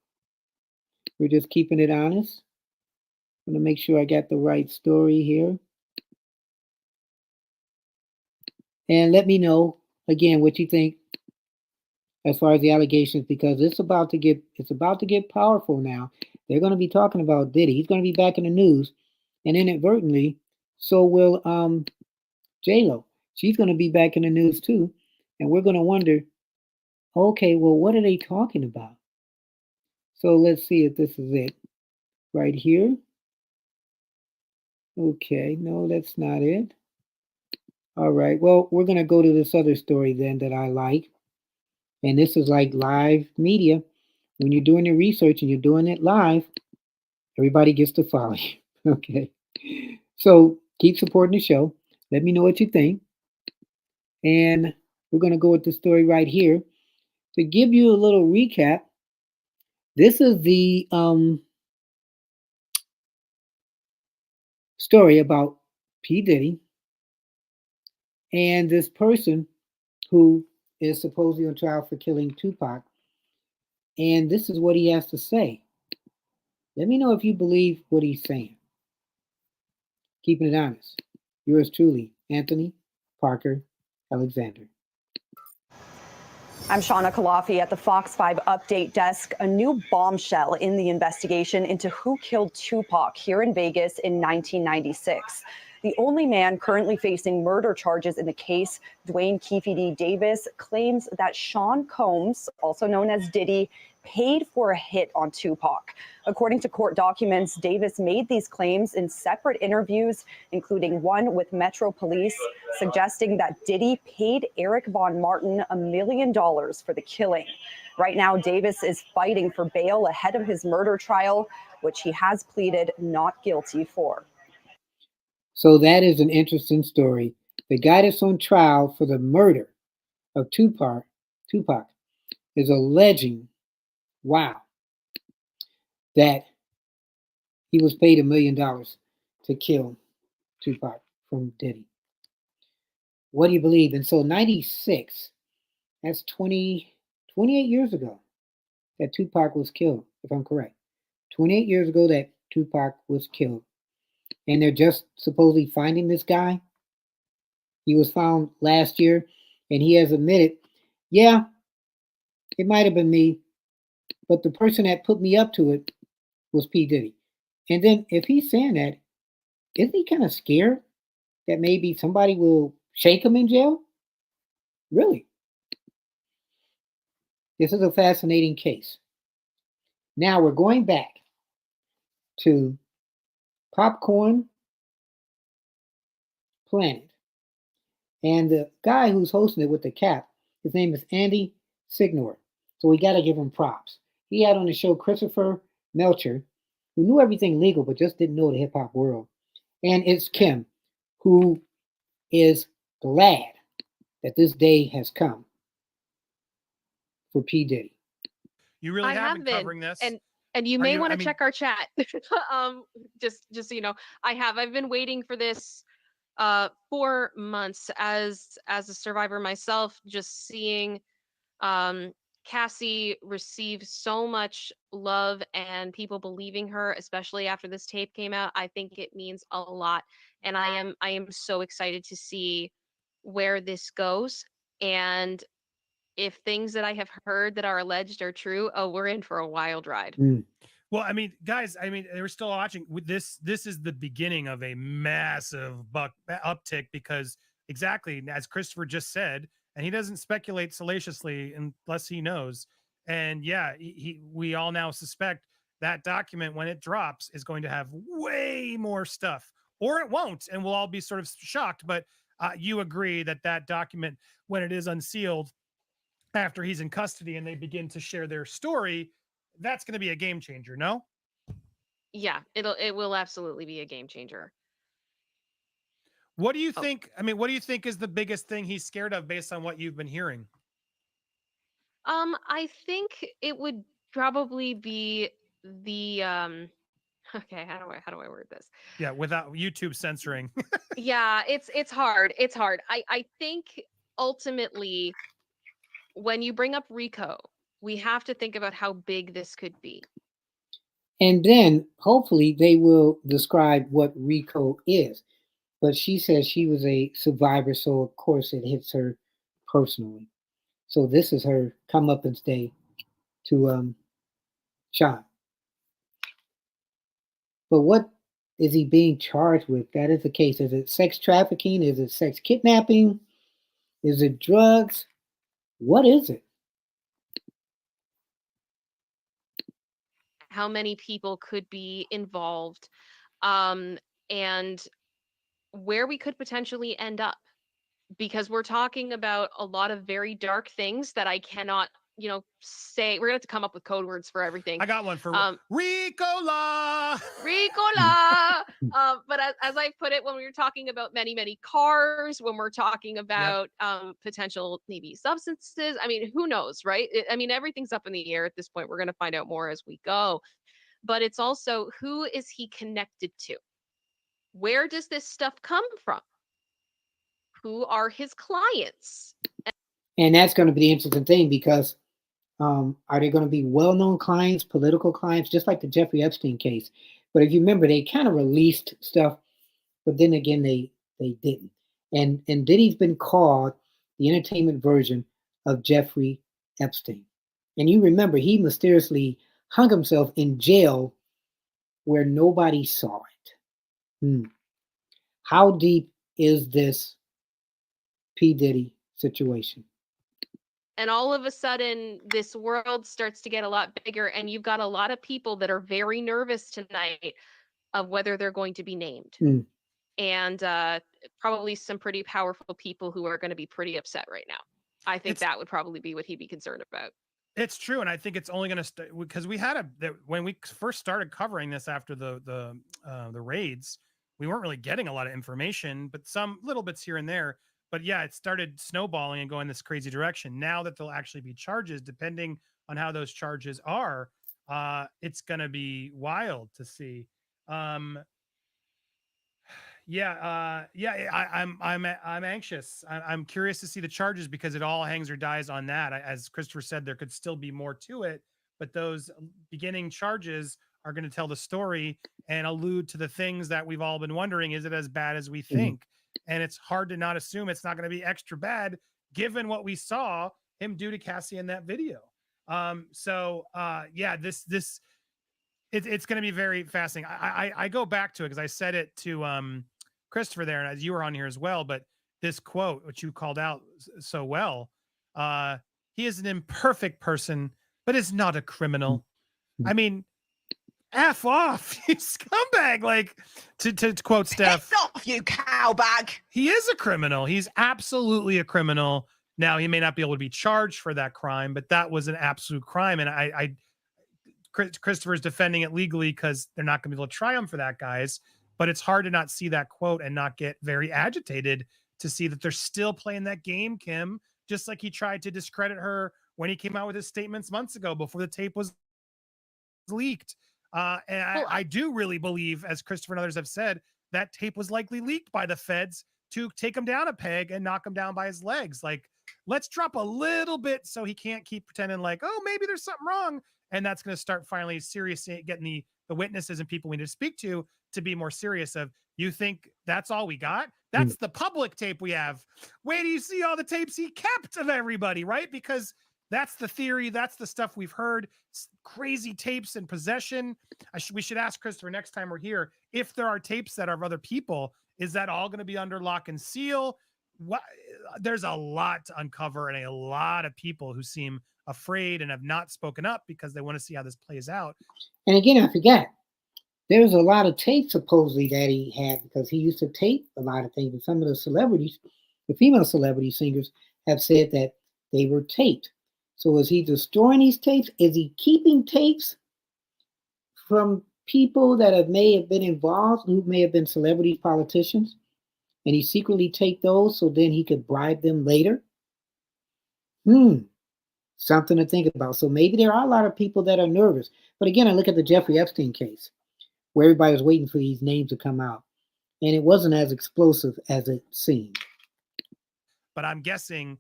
We're just keeping it honest. I'm going to make sure I got the right story here. And let me know again what you think as far as the allegations, because it's about to get powerful now. They're going to be talking about Diddy. He's going to be back in the news, and inadvertently, so will J-Lo. She's going to be back in the news too, and we're going to wonder, okay, well, what are they talking about? So let's see if this is it right here. Okay, no, that's not it. All right, well, we're going to go to this other story then that I like. And this is like live media. When you're doing your research and you're doing it live, everybody gets to follow you. Okay. So keep supporting the show. Let me know what you think. And we're going to go with the story right here. To give you a little recap, this is the story about P. Diddy and this person who is supposedly on trial for killing Tupac. And this is what he has to say. Let me know if you believe what he's saying. Keeping it honest. Yours truly, Anthony Parker Alexander. I'm Shauna Kalafi at the Fox 5 Update Desk. A new bombshell in the investigation into who killed Tupac here in Vegas in 1996. The only man currently facing murder charges in the case, Dwayne Keefe Davis, claims that Sean Combs, also known as Diddy, paid for a hit on Tupac. According to court documents, Davis made these claims in separate interviews, including one with Metro Police, suggesting that Diddy paid Eric Von Martin $1 million for the killing. Right now, Davis is fighting for bail ahead of his murder trial, which he has pleaded not guilty for. So that is an interesting story. The guy that's on trial for the murder of Tupac is alleging, wow, that he was paid $1 million to kill Tupac from Diddy. What do you believe? And so 96, that's 28 years ago that Tupac was killed, if I'm correct. 28 years ago that Tupac was killed. And they're just supposedly finding this guy. He was found last year, and he has admitted, yeah, it might have been me, but the person that put me up to it was P. Diddy. And then if he's saying that, isn't he kind of scared that maybe somebody will shake him in jail? Really? This is a fascinating case. Now we're going back to Popcorn Planet. And the guy who's hosting it with the cap, his name is Andy Signor. So we got to give him props. He had on the show Christopher Melcher, who knew everything legal but just didn't know the hip hop world. And it's Kim, who is glad that this day has come for P. Diddy. You really I have have been covering this. And you Are may you- want I to mean- check our chat. Just so you know, I've been waiting for this 4 months as a survivor myself, just seeing Cassie receive so much love and people believing her, especially after this tape came out. I think it means a lot, and I am so excited to see where this goes. And if things that I have heard that are alleged are true, oh, we're in for a wild ride. Well, I mean, guys, we're still watching. This is the beginning of a massive uptick because exactly as Christopher just said, and he doesn't speculate salaciously unless he knows. And yeah, we all now suspect that document when it drops is going to have way more stuff, or it won't, and we'll all be sort of shocked. But you agree that document, when it is unsealed after he's in custody and they begin to share their story, that's going to be a game changer, no? Yeah, it will absolutely be a game changer. What do you think? I mean, what do you think is the biggest thing he's scared of based on what you've been hearing? I think it would probably be the okay, how do I word this? Yeah, without YouTube censoring. Yeah, it's hard. It's hard. I think ultimately when you bring up Rico, we have to think about how big this could be. And then hopefully they will describe what RICO is. But she says she was a survivor, so of course it hits her personally. So this is her comeuppance day to Sean. But what is he being charged with? That is the case. Is it sex trafficking? Is it sex kidnapping? Is it drugs? What is it? How many people could be involved, and where we could potentially end up, because we're talking about a lot of very dark things that I cannot, say. We're gonna have to come up with code words for everything. I got one for Ricola. Ricola. But as I put it, when we were talking about many cars, when we're talking about potential maybe substances, I mean, who knows, right? Everything's up in the air at this point. We're going to find out more as we go. But it's also, who is he connected to? Where does this stuff come from? Who are his clients? And that's going to be the interesting thing because are they going to be well-known clients, political clients, just like the Jeffrey Epstein case? But if you remember, they kind of released stuff, but then again, they didn't. And Diddy's been called the entertainment version of Jeffrey Epstein. And you remember he mysteriously hung himself in jail where nobody saw it. How deep is this P. Diddy situation? And all of a sudden, this world starts to get a lot bigger, and you've got a lot of people that are very nervous tonight of whether they're going to be named. And probably some pretty powerful people who are going to be pretty upset right now. I think that would probably be what he'd be concerned about. It's true, and I think it's only going to because we had when we first started covering this after the raids, we weren't really getting a lot of information, but some little bits here and there. But yeah, it started snowballing and going this crazy direction. Now that there'll actually be charges, depending on how those charges are, it's going to be wild to see. I'm anxious. I'm curious to see the charges because it all hangs or dies on that. As Christopher said, there could still be more to it, but those beginning charges are going to tell the story and allude to the things that we've all been wondering. Is it as bad as we think? And it's hard to not assume it's not going to be extra bad given what we saw him do to Cassie in that video. It's going to be very fascinating. I go back to it because I said it to Christopher there, and as you were on here as well. But this quote, which you called out so well, he is an imperfect person, but is not a criminal. I mean, F off, you scumbag. Like to quote Steph, piss off, you cowbag. He is a criminal. He's absolutely a criminal. Now, he may not be able to be charged for that crime, but that was an absolute crime. And Christopher's defending it legally because they're not going to be able to try him for that, guys. But it's hard to not see that quote and not get very agitated to see that they're still playing that game, Kim, just like he tried to discredit her when he came out with his statements months ago before the tape was leaked. I do really believe, as Christopher and others have said, that tape was likely leaked by the feds to take him down a peg and knock him down by his legs. Like, let's drop a little bit so he can't keep pretending like, oh, maybe there's something wrong. And that's going to start finally seriously getting the witnesses and people we need to speak to be more serious of, you think that's all we got? That's the public tape we have. Wait till you see all the tapes he kept of everybody, right? Because that's the theory. That's the stuff we've heard. Crazy tapes in possession. We should ask Christopher next time we're here, if there are tapes that are of other people, is that all going to be under lock and seal? There's a lot to uncover and a lot of people who seem afraid and have not spoken up because they want to see how this plays out. And again, I forget, there's a lot of tape supposedly that he had because he used to tape a lot of things. And some of the celebrities, the female celebrity singers, have said that they were taped. So is he destroying these tapes? Is he keeping tapes from people that may have been involved, who may have been celebrity politicians? And he secretly taped those so then he could bribe them later? Something to think about. So maybe there are a lot of people that are nervous. But again, I look at the Jeffrey Epstein case, where everybody was waiting for these names to come out. And it wasn't as explosive as it seemed. But I'm guessing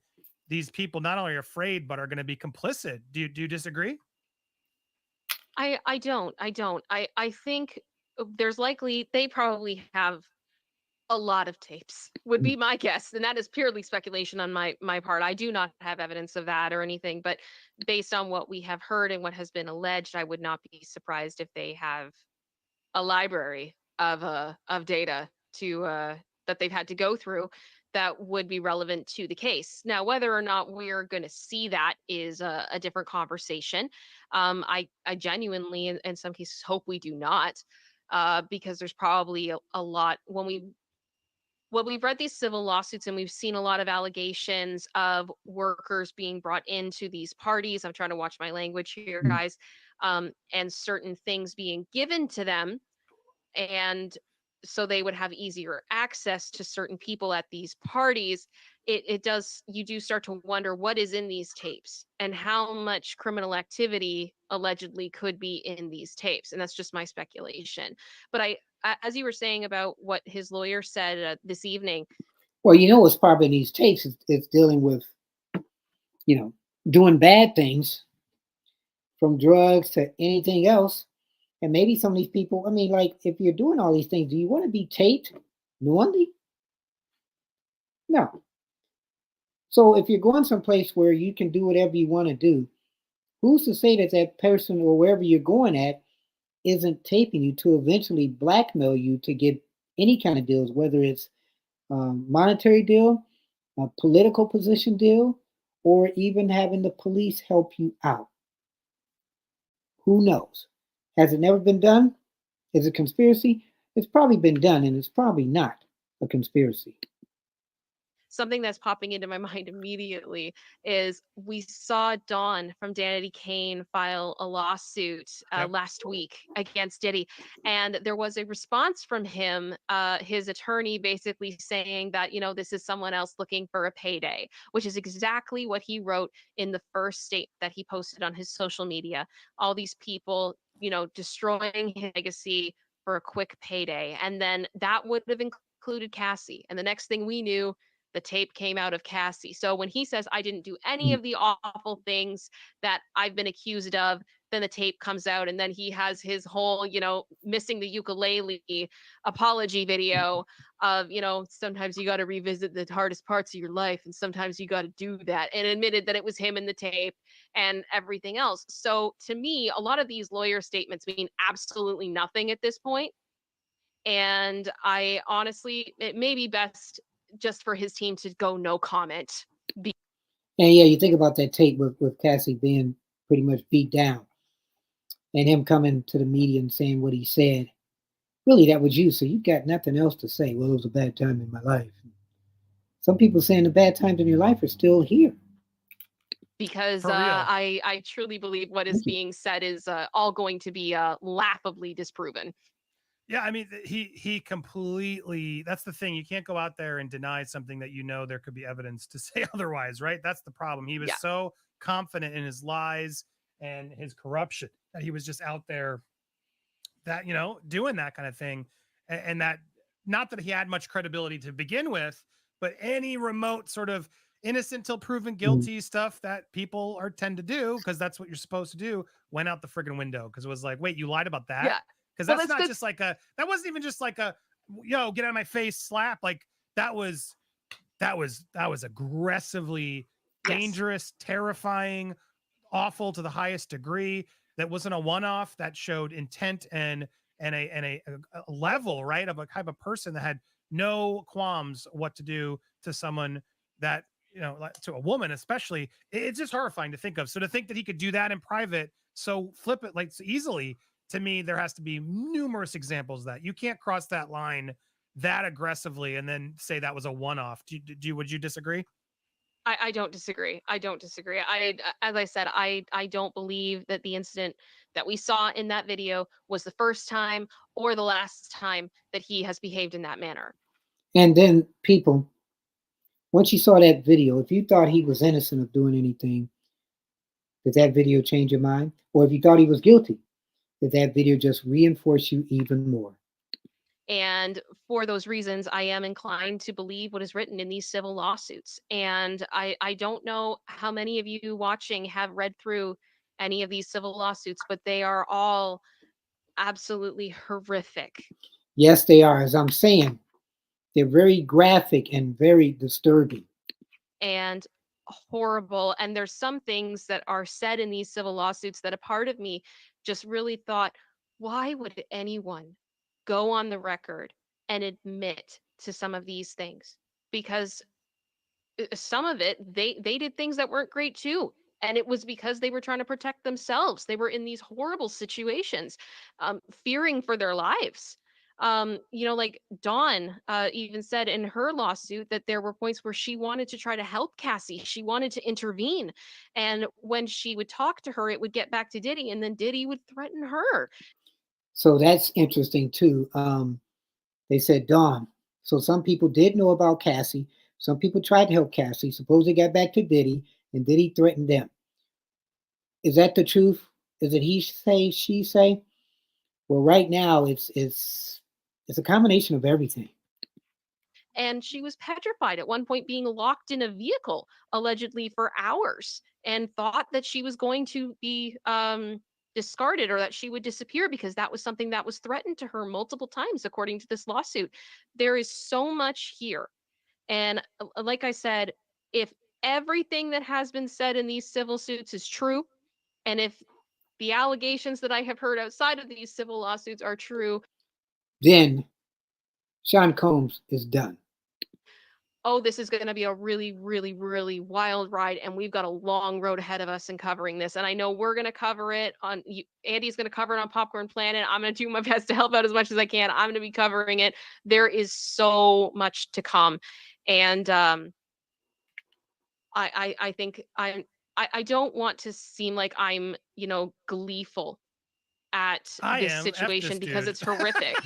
these people not only are afraid, but are going to be complicit. Do you disagree? I don't. I think there's likely, they probably have a lot of tapes, would be my guess. And that is purely speculation on my part. I do not have evidence of that or anything, but based on what we have heard and what has been alleged, I would not be surprised if they have a library of data that they've had to go through that would be relevant to the case. Now, whether or not we're going to see that is a different conversation. I genuinely, in some cases, hope we do not, because there's probably a lot when we've read these civil lawsuits and we've seen a lot of allegations of workers being brought into these parties. I'm trying to watch my language here, guys, and certain things being given to them. And so they would have easier access to certain people at these parties. You do start to wonder what is in these tapes and how much criminal activity allegedly could be in these tapes. And that's just my speculation. But as you were saying about what his lawyer said this evening. Well, what's probably in these tapes is dealing with, doing bad things, from drugs to anything else. And maybe some of these people, if you're doing all these things, do you want to be taped knowingly? No. So if you're going someplace where you can do whatever you want to do, who's to say that that person or wherever you're going at isn't taping you to eventually blackmail you to get any kind of deals, whether it's monetary deal, a political position deal, or even having the police help you out. Who knows? Has it never been done? Is it a conspiracy? It's probably been done, and it's probably not a conspiracy. Something that's popping into my mind immediately is we saw Dawn from Danity Kane file a lawsuit Yep. last week against Diddy, and there was a response from him, his attorney, basically saying that, you know, this is someone else looking for a payday, which is exactly what he wrote in the first statement that he posted on his social media. All these people, you know, destroying his legacy for a quick payday, and then that would have included Cassie. And the next thing we knew, the tape came out of Cassie. So when he says, I didn't do any of the awful things that I've been accused of, then the tape comes out, and then he has his whole, you know, missing the ukulele apology video of, you know, sometimes you got to revisit the hardest parts of your life, and sometimes you got to do that, and admitted that it was him in the tape and everything else. So to me, a lot of these lawyer statements mean absolutely nothing at this point. And I honestly, it may be best just for his team to go no comment. And yeah, you think about that tape with Cassie being pretty much beat down and him coming to the media and saying what he said. Really, that was you. So you got nothing else to say. Well, it was a bad time in my life. Some people saying the bad times in your life are still here. Because For real. I truly believe what is Thank you. being said is all going to be laughably disproven. Yeah, I mean, he completely. That's the thing. You can't go out there and deny something that you know there could be evidence to say otherwise, right? That's the problem. He was Yeah. so confident in his lies and his corruption that he was just out there that, you know, doing that kind of thing, and that, not that he had much credibility to begin with, but any remote sort of innocent till proven guilty stuff that people are tend to do, because that's what you're supposed to do, went out the friggin' window, because it was like, wait, you lied about that? Yeah. Because Well, that's not that's just like a, that wasn't even just like a, yo, get out of my face slap. Like that was aggressively yes. dangerous, terrifying, awful to the highest degree. That wasn't a one-off. That showed intent and a level, right, of a type of person that had no qualms what to do to someone that, you know, like, to a woman especially. It's just horrifying to think of. So to think that he could do that in private, so flip it like so easily, to me, there has to be numerous examples that you can't cross that line that aggressively and then say that was a one-off. Would you disagree? I don't disagree. I don't disagree. As I said, I don't believe that the incident that we saw in that video was the first time or the last time that he has behaved in that manner. And then people, once you saw that video, if you thought he was innocent of doing anything, did that video change your mind? Or if you thought he was guilty, did that video just reinforce you even more? And for those reasons, I am inclined to believe what is written in these civil lawsuits. And I don't know how many of you watching have read through any of these civil lawsuits, but they are all absolutely horrific. Yes, they are. As I'm saying, they're very graphic and very disturbing. And horrible. And there's some things that are said in these civil lawsuits that a part of me just really thought, why would anyone go on the record and admit to some of these things? Because some of it, they did things that weren't great too, and it was because they were trying to protect themselves. They were in these horrible situations, fearing for their lives. You know, like Dawn even said in her lawsuit that there were points where she wanted to try to help Cassie. She wanted to intervene, and when she would talk to her, it would get back to Diddy, and then Diddy would threaten her. So that's interesting too. They said Dawn. So some people did know about Cassie. Some people tried to help Cassie. Suppose they got back to Diddy, and Diddy threatened them. Is that the truth? Is it he say, she say? Well, right now it's a combination of everything. And she was petrified at one point, being locked in a vehicle allegedly for hours, and thought that she was going to be discarded, or that she would disappear, because that was something that was threatened to her multiple times according to this lawsuit. There is so much here. And like I said, if everything that has been said in these civil suits is true, and if the allegations that I have heard outside of these civil lawsuits are true, then Sean Combs is done. oh, this is going to be a really, really, really wild ride, and we've got a long road ahead of us in covering this. And I know we're going to cover it on, Andy's going to cover it on Popcorn Planet. I'm going to do my best to help out as much as I can. I'm going to be covering it. There is so much to come. And I think I don't want to seem like I'm, gleeful at I this am. F situation this because dude. it's horrific.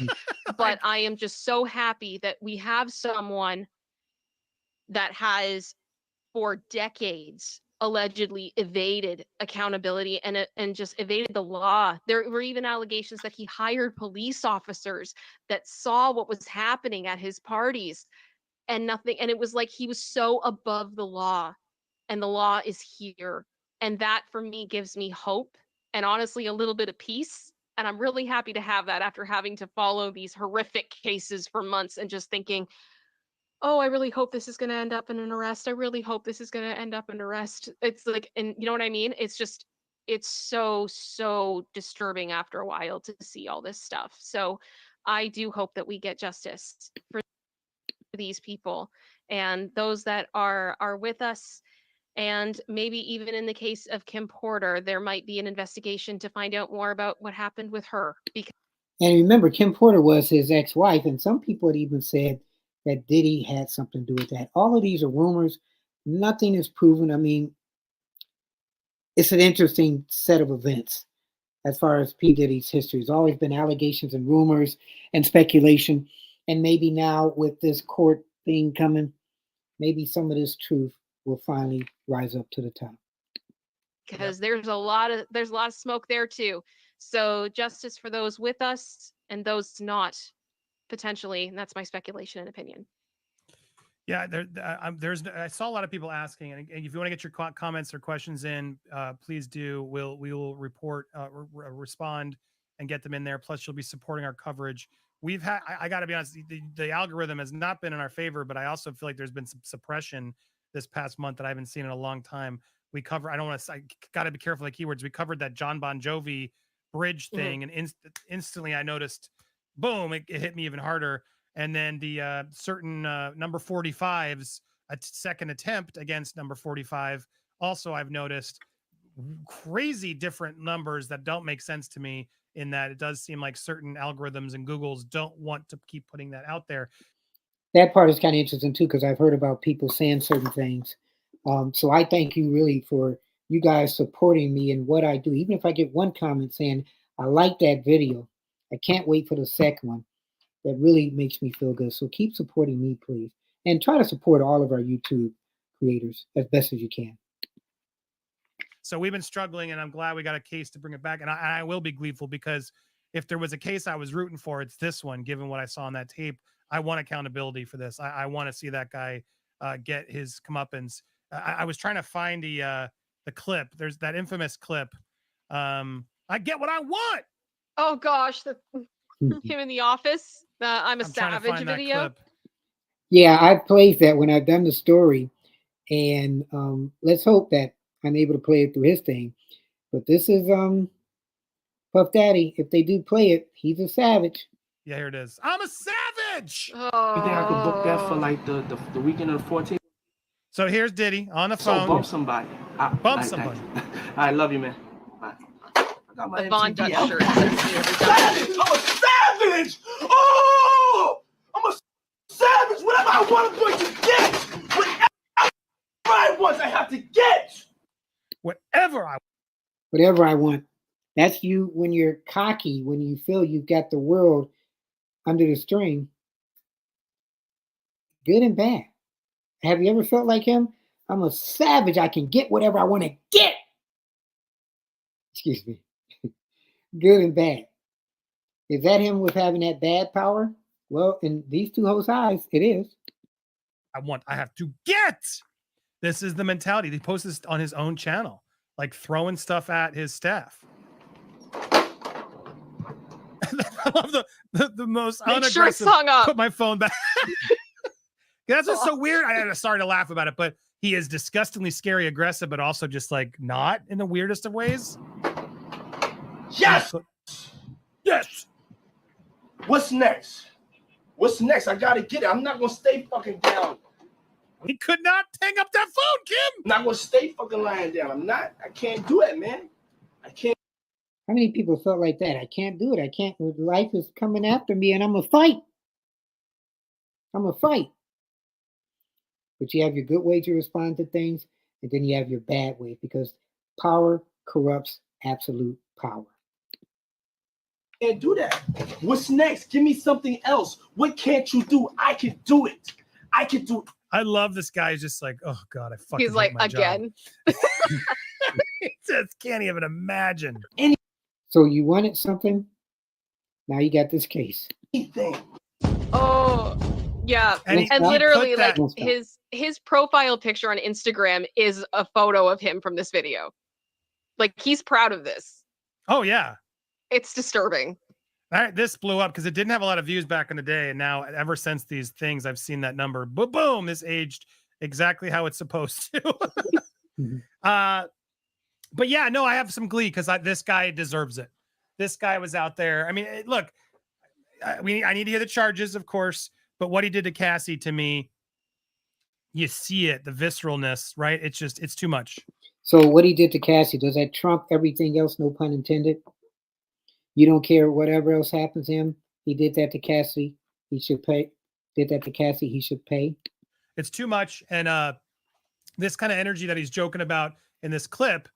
But I am just so happy that we have someone that has for decades allegedly evaded accountability and just evaded the law. There were even allegations that he hired police officers that saw what was happening at his parties and nothing. And it was like he was so above the law, and the law is here. And that for me gives me hope and honestly a little bit of peace. And I'm really happy to have that after having to follow these horrific cases for months and just thinking, oh, I really hope this is going to end up in an arrest. I really hope this is going to end up in an arrest. It's like, and you know what I mean? It's just, it's so disturbing after a while to see all this stuff. So I do hope that we get justice for these people and those that are with us. And maybe even in the case of Kim Porter, there might be an investigation to find out more about what happened with her. Because And remember, Kim Porter was his ex-wife, and some people had even said that Diddy had something to do with that. All of these are rumors. Nothing is proven. I mean, it's an interesting set of events as far as P. Diddy's history. There's always been allegations and rumors and speculation. And maybe now with this court thing coming, maybe some of this truth will finally rise up to the top. because there's a lot of smoke there too. So justice for those with us and those not, potentially. And that's my speculation and opinion. Yeah, I saw a lot of people asking, and if you want to get your comments or questions in, please do. We will report, respond, and get them in there. Plus, you'll be supporting our coverage. We've had, I got to be honest, the algorithm has not been in our favor, but I also feel like there's been some suppression this past month that I haven't seen in a long time. We cover, I don't want to, I got to be careful of keywords. We covered that John Bon Jovi bridge thing, and instantly I noticed, boom, it hit me even harder. And then the certain number 45's second attempt against number 45. Also, I've noticed crazy different numbers that don't make sense to me, in that it does seem like certain algorithms and Googles don't want to keep putting that out there. That part is kind of interesting too, because I've heard about people saying certain things. So I thank you really for you guys supporting me in what I do. Even if I get one comment saying, I like that video, I can't wait for the second one. That really makes me feel good. So keep supporting me, please. And try to support all of our YouTube creators as best as you can. So we've been struggling, and I'm glad we got a case to bring it back. And I will be gleeful, because if there was a case I was rooting for, it's this one, given what I saw on that tape. I want accountability for this. I want to see that guy get his comeuppance. I was trying to find the clip. There's that infamous clip. I get what I want. Oh gosh, him in the office. I'm a Savage video. Yeah, I played that when I've done the story, and let's hope that I'm able to play it through his thing. But this is Puff Daddy. If they do play it, he's a savage. Yeah, here it is. I'm a savage. Oh. You think I could book that for like the weekend of the 14th? So here's Diddy on the phone. So bump somebody. Bump somebody. I love you, man. Bye. I got my The Von Dutch MTV shirt. savage! I'm a savage! Oh! I'm a savage! Whatever I want, I'm going to get! Whatever I want, I have to get! Whatever I want. That's you when you're cocky, when you feel you've got the world under the string. Good and bad. Have you ever felt like him? I'm a savage. I can get whatever I want to get. Excuse me. Good and bad. Is that him with having that bad power? Well, in these two hoes' eyes, it is. I have to get. This is the mentality. He posts this on his own channel, like throwing stuff at his staff. I love the most unaggressive. Sure it's hung up. Put my phone back. That's what's so weird. I started to laugh about it, but he is disgustingly scary, aggressive, but also just like not in the weirdest of ways. Yes. Yes. What's next? What's next? I gotta get it. I'm not gonna stay fucking down. He could not hang up that phone, Kim. I'm not gonna stay fucking lying down. I'm not. I can't do it, man. I can't. How many people felt like that? I can't do it. I can't. Life is coming after me, and I'm gonna fight. I'm gonna fight. But you have your good way to respond to things, and then you have your bad way, because power corrupts absolute power. Can't do that. What's next? Give me something else. What can't you do? I can do it. I can do it. I love this guy. He's just like, oh God, I fucking He's like, hate my again. job. He just can't even imagine. So you wanted something. Now you got this case. Anything. Oh, yeah. And And he literally, put like that- his profile picture on Instagram is a photo of him from this video. Like, he's proud of this. Oh yeah. It's disturbing. All right, this blew up because it didn't have a lot of views back in the day, and now ever since these things, I've seen that number. Boom! This aged exactly how it's supposed to. But yeah, no, I have some glee because this guy deserves it. This guy was out there. I mean, look, I need to hear the charges, of course, but what he did to Cassie, to me, you see it, the visceralness, right? It's too much. So what he did to Cassie, does that trump everything else? No pun intended. You don't care whatever else happens to him. He did that to Cassie. He should pay. Did that to Cassie. He should pay. It's too much. And this kind of energy that he's joking about in this clip,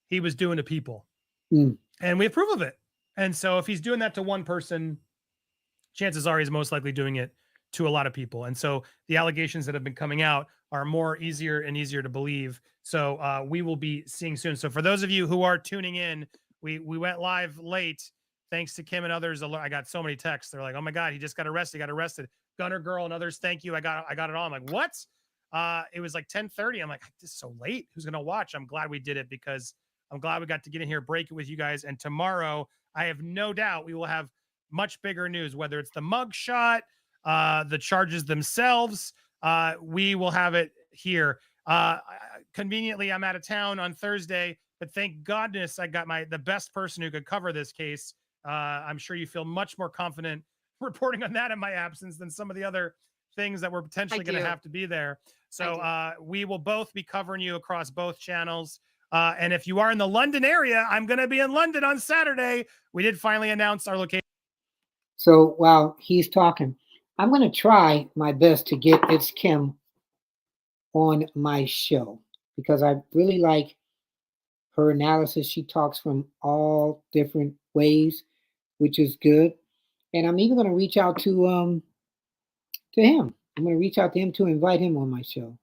he was doing to people. And we approve of it. And so if he's doing that to one person, chances are he's most likely doing it to a lot of people. And so the allegations that have been coming out are more easier and easier to believe. So we will be seeing soon. So for those of you who are tuning in, we went live late. Thanks to Kim and others. I got so many texts. They're like, oh my God, he just got arrested. Got arrested. Gunner Girl and others. Thank you. I got it all. I'm like, what? It was like 10:30. I'm like, this is so late. Who's going to watch? I'm glad we did it because I'm glad we got to get in here, break it with you guys. And tomorrow, I have no doubt we will have much bigger news, whether it's the mug shot, the charges themselves. We will have it here. Conveniently, I'm out of town on Thursday, but thank goodness I got the best person who could cover this case. I'm sure you feel much more confident reporting on that in my absence than some of the other things that were potentially going to have to be there. So we will both be covering you across both channels. And if you are in the London area, I'm going to be in London on Saturday. We did finally announce our location. So while he's talking, I'm going to try my best to get It's Kim on my show because I really like her analysis. She talks from all different ways, which is good. And I'm even going to reach out to him. I'm going to reach out to him to invite him on my show.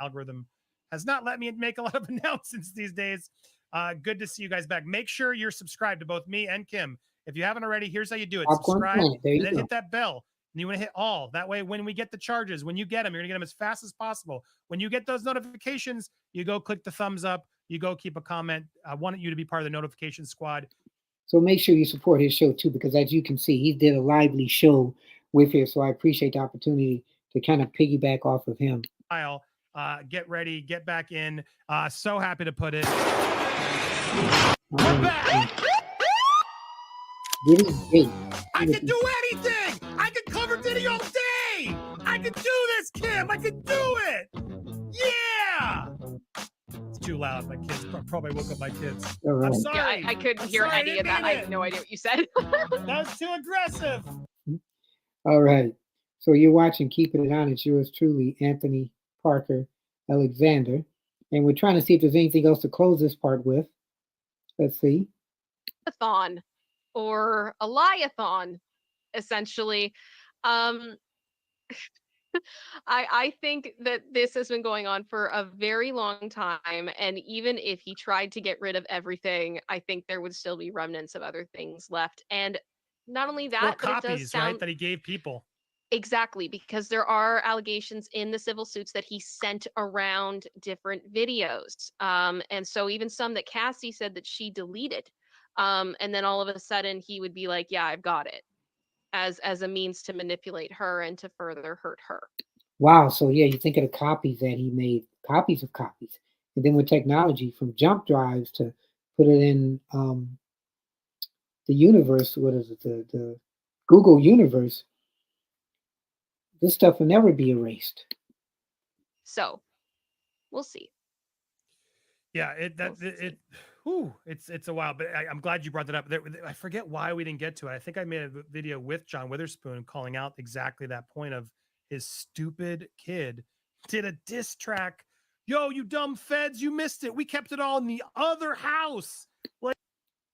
Algorithm has not let me make a lot of announcements these days. Good to see you guys back. Make sure you're subscribed to both me and Kim. If you haven't already, here's how you do it. Subscribe and then hit that bell. And you want to hit all. That way, when we get the charges, when you get them, you're going to get them as fast as possible. When you get those notifications, you go click the thumbs up. You go keep a comment. I want you to be part of the notification squad. So make sure you support his show too, because as you can see, he did a lively show with him. So I appreciate the opportunity to kind of piggyback off of him. Get ready, get back in. So happy to put it. We're back. Diddy, I can do anything. I can cover Diddy all day. I can do this, Kim. I can do it. Yeah. It's too loud. My kids probably woke up my kids. Right. I'm sorry. Yeah, I couldn't hear any of that. I have no idea what you said. That was too aggressive. All right. So you're watching Keeping It Honest. Yours truly, Anthony Parker Alexander. And we're trying to see if there's anything else to close this part with. Let's see. Thon or a liathon, essentially. I think that this has been going on for a very long time. And even if he tried to get rid of everything, I think there would still be remnants of other things left. And not only that, but copies, it does sound right, that he gave people. Exactly, because there are allegations in the civil suits that he sent around different videos. And so even some that Cassie said that she deleted. And then all of a sudden he would be like, yeah, I've got it, as a means to manipulate her and to further hurt her. Wow. So yeah, you think of the copies that he made, copies of copies, and then with technology from jump drives to put it in the universe. What is it? The Google universe. This stuff will never be erased. So we'll see. Yeah, it that We'll it, see. it whew, it's a while, but I'm glad you brought that up. I forget why we didn't get to it. I think I made a video with John Witherspoon calling out exactly that point of his stupid kid did a diss track. Yo, you dumb feds, you missed it. We kept it all in the other house.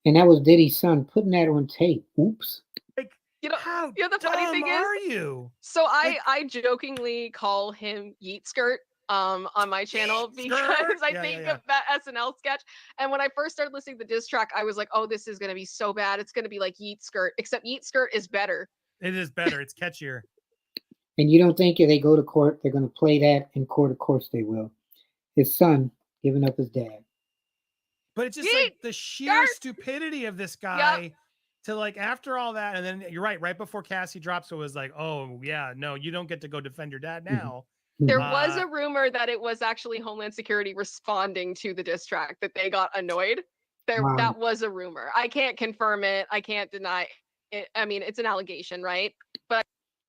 And that was Diddy's son putting that on tape. Oops. Like, You know, how the funny dumb thing is, are you? so Like, I jokingly call him Yeet Skirt on my channel because skirt? I Yeah, think yeah. of that SNL sketch. And when I first started listening to the diss track, I was like, oh, this is gonna be so bad. It's gonna be like Yeet Skirt, except Yeet Skirt is better. It is better. It's catchier. And you don't think if they go to court, they're going to play that in court? Of course they will. His son giving up his dad. But it's just Yeet like the sheer Skirt! stupidity of this guy to like after all that, and then you're right before Cassie drops, it was like, oh yeah, no, you don't get to go defend your dad now. There was a rumor that it was actually Homeland Security responding to the diss track, that they got annoyed. Wow. That was a rumor. I can't confirm it. I can't deny it. I mean, it's an allegation, right? But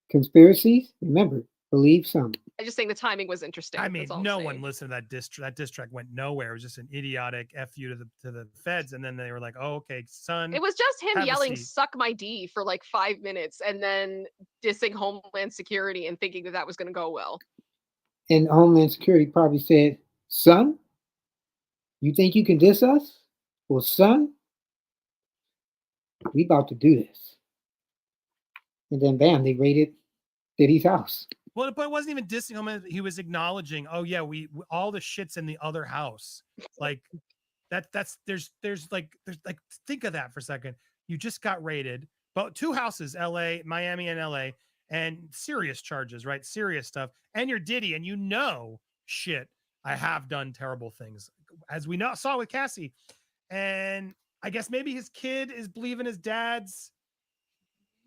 Conspiracies? Remember, believe some. I just think the timing was interesting. I mean, That's all I'm no saying. one listened to that diss track. That diss track went nowhere. It was just an idiotic F you to the feds, and then they were like, oh, okay, son. It was just him have a yelling seat. "suck my D" for like 5 minutes, and then dissing Homeland Security and thinking that was going to go well. And Homeland Security probably said, son, you think you can diss us? Well, son, we about to do this. And then bam, they raided Diddy's house. Well, but it wasn't even dissing him. He was acknowledging, oh yeah, we all the shit's in the other house. Like there's like think of that for a second. You just got raided, but 2 houses, LA, Miami and LA, and serious charges, right? Serious stuff. And you're Diddy, and you know shit. I have done terrible things, as we saw with Cassie. And I guess maybe his kid is believing his dad's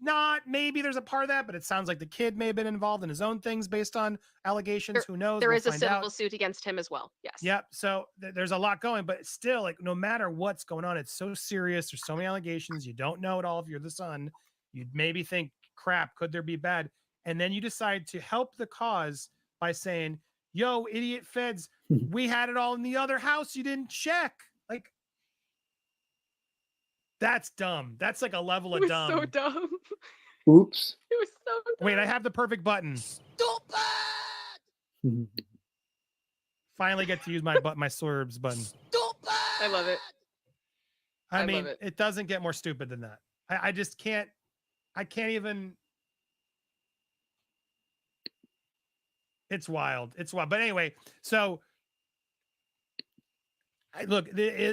not. Maybe there's a part of that, but it sounds like the kid may have been involved in his own things based on allegations. Who knows? There We'll is a find civil out. suit against him as well. Yes. Yep. So there's a lot going, but still, like, no matter what's going on, it's so serious. There's so many allegations. You don't know it all. If you're the son, you'd maybe think, crap, could there be bad? And then you decide to help the cause by saying, yo, idiot feds, we had it all in the other house. You didn't check. Like, that's dumb. That's like a level of dumb. So dumb. Oops. It was so dumb. Wait, I have the perfect button. Stupid! Finally get to use my Sorbs button. Stupid! I love it. I mean, love it. it doesn't get more stupid than that. I just can't. I can't even. It's wild. It's wild. But anyway, so look,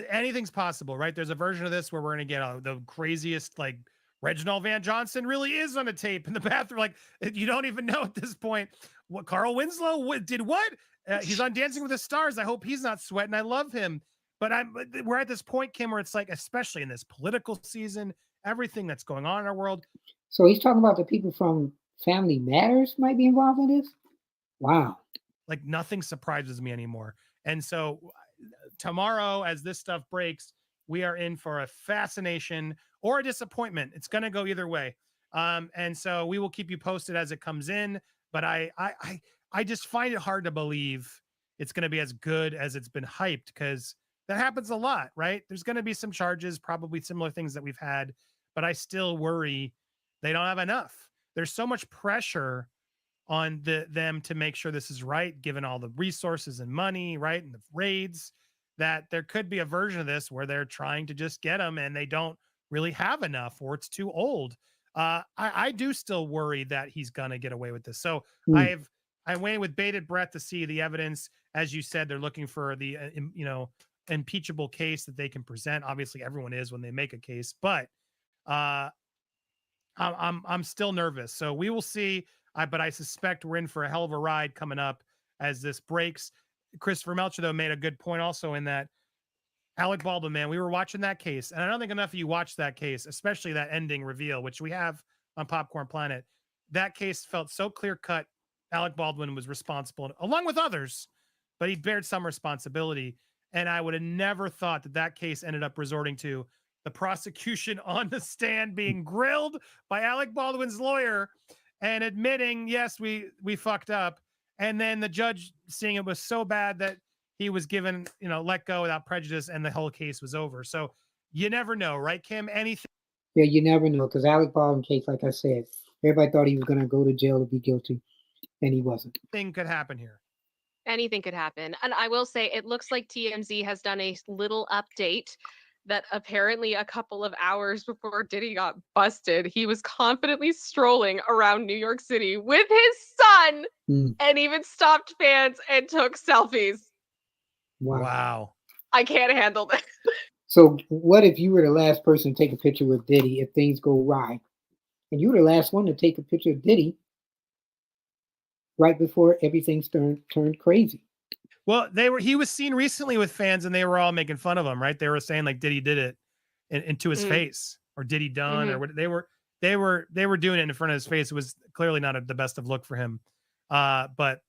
anything's possible, right? There's a version of this where we're going to get the craziest, like Reginald Van Johnson really is on a tape in the bathroom. Like, you don't even know at this point what Carl Winslow did. What he's on Dancing with the Stars. I hope he's not sweating. I love him. But we're at this point, Kim, where it's like, especially in this political season, everything that's going on in our world. So he's talking about the people from Family Matters might be involved in this? Wow. Like, nothing surprises me anymore. And so tomorrow, as this stuff breaks, we are in for a fascination or a disappointment. It's going to go either way. And so we will keep you posted as it comes in. But I just find it hard to believe it's going to be as good as it's been hyped, because that happens a lot, right? There's going to be some charges, probably similar things that we've had, but I still worry they don't have enough. There's so much pressure on them to make sure this is right, given all the resources and money, right, and the raids, that there could be a version of this where they're trying to just get them and they don't really have enough, or it's too old. I do still worry that he's gonna get away with this. So I'm waiting with bated breath to see the evidence. As you said, they're looking for the impeachable case that they can present. Obviously, everyone is when they make a case, but I'm still nervous. So we will see. But I suspect we're in for a hell of a ride coming up as this breaks. Christopher Melcher, though, made a good point also in that Alec Baldwin, man, we were watching that case, and I don't think enough of you watched that case, especially that ending reveal, which we have on Popcorn Planet. That case felt so clear cut Alec Baldwin was responsible, along with others, but he bared some responsibility. And I would have never thought that that case ended up resorting to the prosecution on the stand being grilled by Alec Baldwin's lawyer and admitting, yes, we fucked up. And then the judge seeing it was so bad that he was given, let go without prejudice, and the whole case was over. So you never know, right, Kim? Anything? Yeah, you never know, because Alec Baldwin case, like I said, everybody thought he was going to go to jail to be guilty, and he wasn't. Thing could happen here. Anything could happen. And I will say, it looks like TMZ has done a little update that apparently a couple of hours before Diddy got busted, he was confidently strolling around New York City with his son and even stopped fans and took selfies. Wow. I can't handle this. So what if you were the last person to take a picture with Diddy if things go awry? And you were the last one to take a picture of Diddy right before everything turned crazy. Well, he was seen recently with fans, and they were all making fun of him, right? They were saying like Diddy did it into his face, or Diddy done, or what they were doing it in front of his face. It was clearly not the best of look for him. But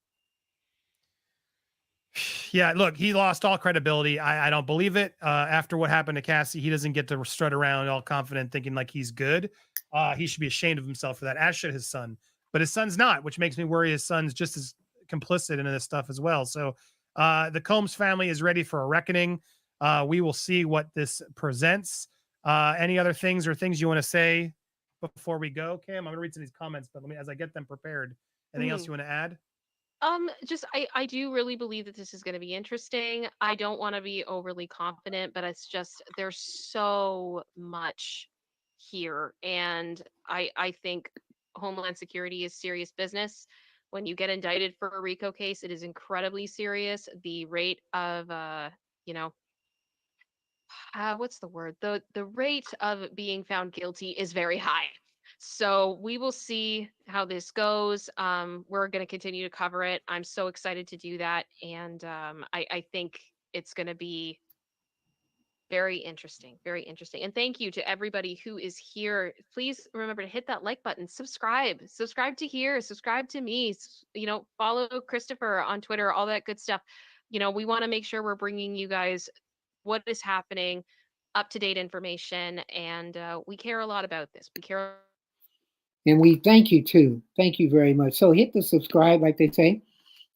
yeah, look, he lost all credibility. I don't believe it. After what happened to Cassie, he doesn't get to strut around all confident thinking like he's good. He should be ashamed of himself for that, as should his son. But his son's not, which makes me worry his son's just as complicit in this stuff as well. So the Combs family is ready for a reckoning. We will see what this presents. Any other things or things you want to say before we go, Kim? I'm going to read some of these comments, but as I get them prepared, anything else you want to add? I do really believe that this is going to be interesting. I don't want to be overly confident, but it's just, there's so much here. And I think Homeland Security is serious business. When you get indicted for a RICO case, it is incredibly serious. The rate of, what's the word? The rate of being found guilty is very high. So we will see how this goes. We're going to continue to cover it. I'm so excited to do that. And I think it's going to be very interesting, very interesting. And thank you to everybody who is here. Please remember to hit that like button, subscribe to here, subscribe to me, follow Christopher on Twitter, all that good stuff. We want to make sure we're bringing you guys what is happening, up-to-date information, and we care a lot about this. And we thank you too. Thank you very much. So hit the subscribe, like they say,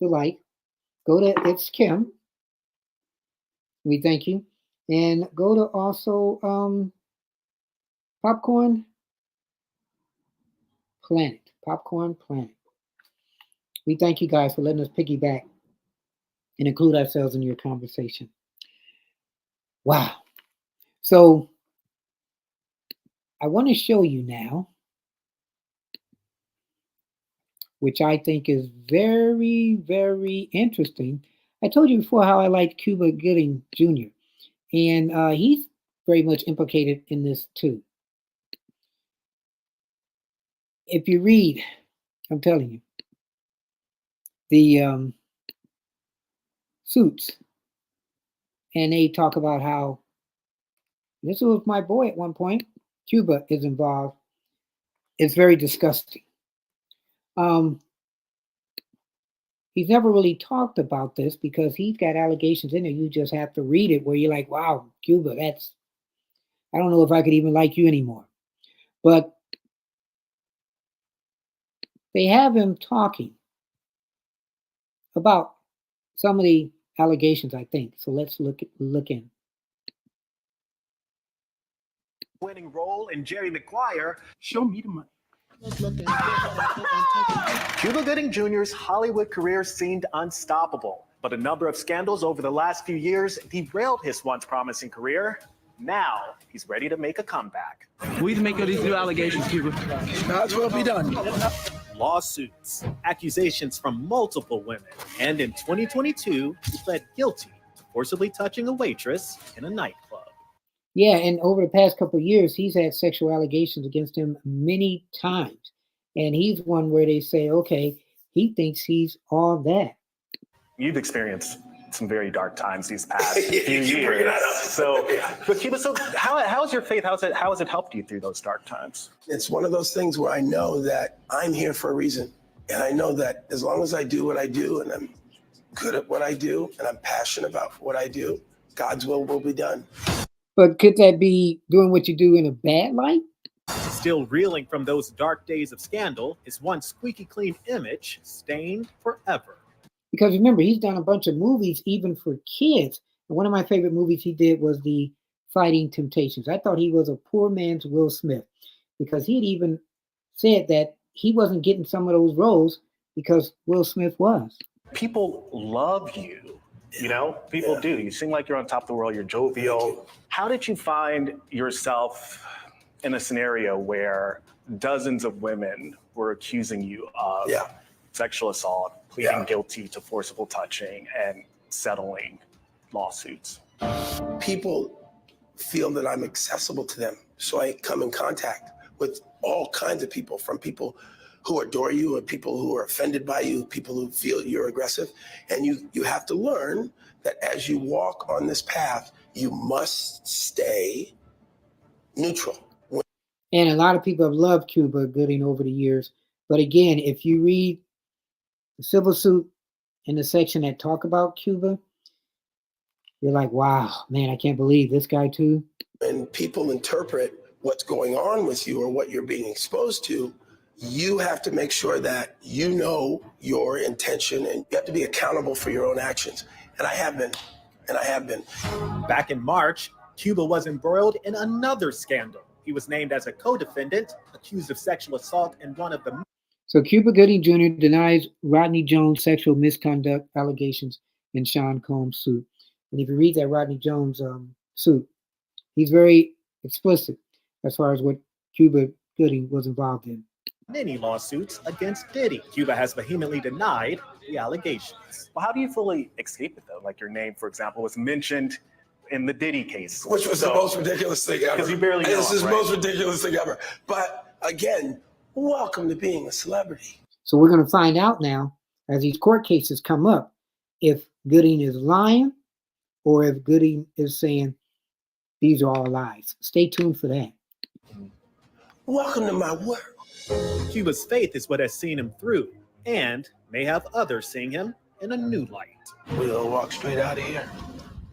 the like. Go to It's Kim. We thank you. And go to also Popcorn Planet. Popcorn Planet. We thank you guys for letting us piggyback and include ourselves in your conversation. Wow. So I want to show you now, which I think is very, very interesting. I told you before how I liked Cuba Gooding Jr., and he's very much implicated in this too. If you read, I'm telling you, the Suits, and they talk about how this was my boy at one point, Cuba is involved. It's very disgusting. He's never really talked about this because he's got allegations in there. You just have to read it where you're like, wow, Cuba, I don't know if I could even like you anymore. But they have him talking about some of the allegations, I think. So let's look in. Winning role in Jerry Maguire. Show me the money. Cuba Gooding Jr.'s Hollywood career seemed unstoppable, but a number of scandals over the last few years derailed his once promising career. Now he's ready to make a comeback. We need to make all these new allegations, Cuba. That's what'll be done. Lawsuits, accusations from multiple women, and in 2022, he pled guilty to forcibly touching a waitress in a nightclub. Yeah, and over the past couple of years, he's had sexual allegations against him many times. And he's one where they say, okay, he thinks he's all that. You've experienced some very dark times these past few years. So, but Cuba, so how's your faith? How has it helped you through those dark times? It's one of those things where I know that I'm here for a reason. And I know that as long as I do what I do and I'm good at what I do and I'm passionate about what I do, God's will be done. But could that be doing what you do in a bad light? Still reeling from those dark days of scandal, his once squeaky clean image stained forever. Because remember, he's done a bunch of movies even for kids. And one of my favorite movies he did was the Fighting Temptations. I thought he was a poor man's Will Smith because he had even said that he wasn't getting some of those roles because Will Smith was. People love you. You know, people do. You seem like you're on top of the world. You're jovial. How did you find yourself in a scenario where dozens of women were accusing you of sexual assault, pleading guilty to forcible touching, and settling lawsuits? People feel that I'm accessible to them. So I come in contact with all kinds of people, from people who adore you and people who are offended by you, people who feel you're aggressive. And you have to learn that as you walk on this path, you must stay neutral. And a lot of people have loved Cuba Gooding over the years. But again, if you read the civil suit in the section that talk about Cuba, you're like, wow, man, I can't believe this guy too. And people interpret what's going on with you or what you're being exposed to. You have to make sure that you know your intention and you have to be accountable for your own actions. And I have been. Back in March, Cuba was embroiled in another scandal. He was named as a co-defendant, accused of sexual assault in one of the... So Cuba Gooding Jr. denies Rodney Jones' sexual misconduct allegations in Sean Combs' suit. And if you read that Rodney Jones suit, he's very explicit as far as what Cuba Gooding was involved in. Many lawsuits against Diddy. Cuba has vehemently denied the allegations. Well, how do you fully escape it, though? Like your name, for example, was mentioned in the Diddy case. Which was the most ridiculous thing ever. Because you barely know This is the right? most ridiculous thing ever. But again, welcome to being a celebrity. So we're going to find out now, as these court cases come up, if Gooding is lying or if Gooding is saying these are all lies. Stay tuned for that. Welcome to my world. Cuba's faith is what has seen him through and may have others seeing him in a new light. We'll walk straight out of here.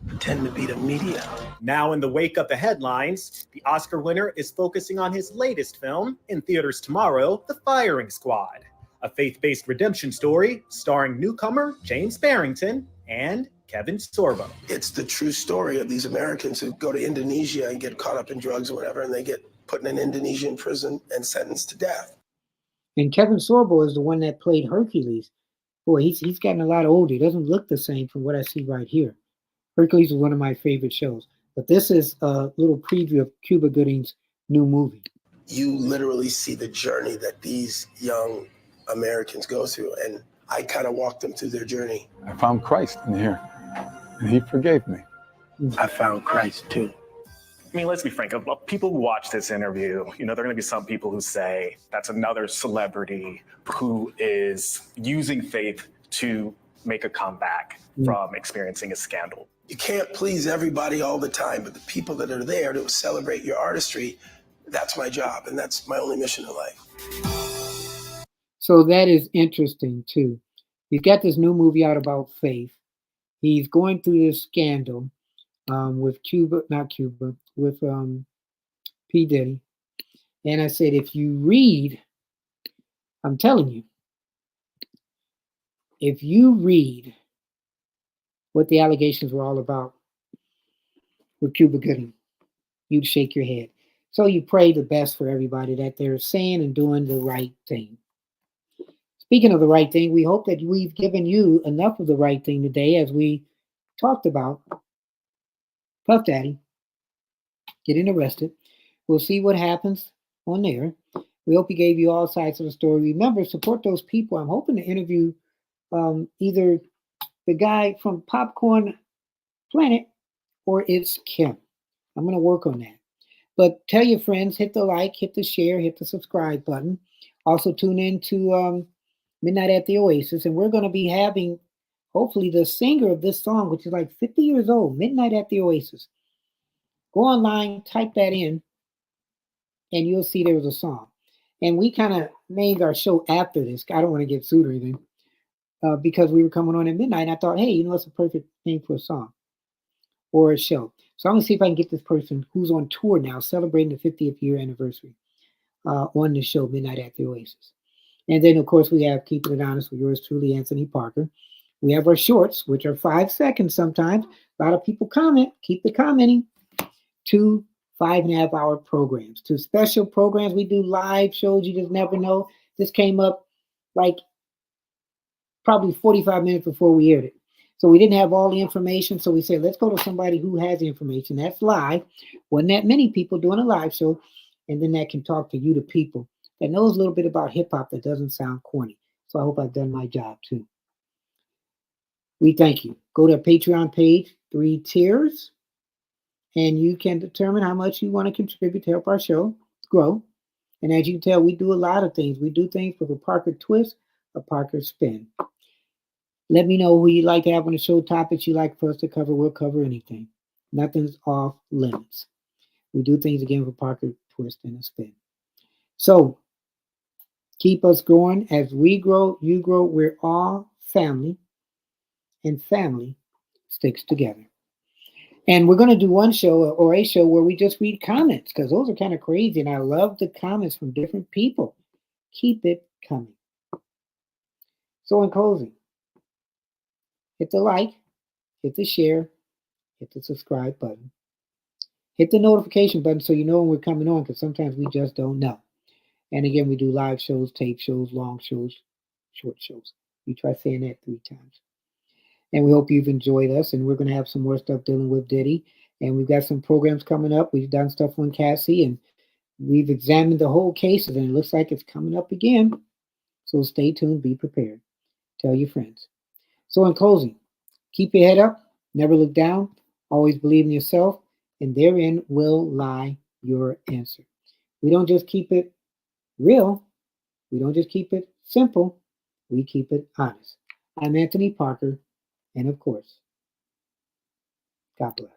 Pretend to be the media. Now, in the wake of the headlines, the Oscar winner is focusing on his latest film, in theaters tomorrow, The Firing Squad, a faith-based redemption story starring newcomer James Barrington and Kevin Sorbo. It's the true story of these Americans who go to Indonesia and get caught up in drugs or whatever, and they get put in an Indonesian prison and sentenced to death. And Kevin Sorbo is the one that played Hercules. Boy, he's gotten a lot older. He doesn't look the same from what I see right here. Hercules is one of my favorite shows. But this is a little preview of Cuba Gooding's new movie. You literally see the journey that these young Americans go through, and I kind of walked them through their journey. I found Christ in here, and he forgave me. I found Christ too. I mean, let's be frank, of people who watch this interview, there are going to be some people who say that's another celebrity who is using faith to make a comeback from experiencing a scandal. You can't please everybody all the time, but the people that are there to celebrate your artistry, that's my job, and that's my only mission in life. So that is interesting, too. He's got this new movie out about faith. He's going through this scandal with with P. Diddy. And I said, if you read, I'm telling you, if you read what the allegations were all about with Cuba Gooding, you'd shake your head. So you pray the best for everybody, that they're saying and doing the right thing. Speaking of the right thing, we hope that we've given you enough of the right thing today, as we talked about Puff Daddy getting arrested. We'll see what happens on there. We hope he gave you all sides of the story. Remember, support those people. I'm hoping to interview either the guy from Popcorn Planet or it's Kim. I'm going to work on that. But tell your friends, hit the like, hit the share, hit the subscribe button. Also tune in to Midnight at the Oasis. And we're going to be having, hopefully, the singer of this song, which is like 50 years old, Midnight at the Oasis. Go online, type that in, and you'll see there was a song. And we kind of named our show after this. I don't want to get sued or anything. Because we were coming on at midnight, and I thought, hey, it's a perfect name for a song or a show. So I'm gonna see if I can get this person who's on tour now, celebrating the 50th year anniversary, on the show Midnight at the Oasis. And then, of course, we have Keeping It Honest with yours truly, Anthony Parker. We have our shorts, which are 5 seconds sometimes. A lot of people comment. Keep it commenting. 2 5.5-hour programs. 2 special programs. We do live shows. You just never know. This came up like probably 45 minutes before we aired it. So we didn't have all the information. So we said, let's go to somebody who has the information. That's live. Wasn't that many people doing a live show. And then that can talk to you, the people that knows a little bit about hip hop that doesn't sound corny. So I hope I've done my job too. We thank you. Go to our Patreon page, 3 tiers, and you can determine how much you want to contribute to help our show grow. And as you can tell, we do a lot of things. We do things with a Parker twist, a Parker spin. Let me know who you'd like to have on the show, topics you'd like for us to cover. We'll cover anything. Nothing's off limits. We do things again with a Parker twist and a spin. So keep us growing. As we grow, you grow. We're all family, and family sticks together. And we're going to do one show or a show where we just read comments, because those are kind of crazy. And I love the comments from different people. Keep it coming. So in closing, hit the like, hit the share, hit the subscribe button. Hit the notification button so you know when we're coming on, because sometimes we just don't know. And again, we do live shows, tape shows, long shows, short shows. You try saying that 3 times. And we hope you've enjoyed us. And we're going to have some more stuff dealing with Diddy. And we've got some programs coming up. We've done stuff on Cassie, and we've examined the whole cases, and it looks like it's coming up again. So stay tuned, be prepared. Tell your friends. So in closing, keep your head up, never look down, always believe in yourself, and therein will lie your answer. We don't just keep it real. We don't just keep it simple. We keep it honest. I'm Anthony Parker, and of course, God bless.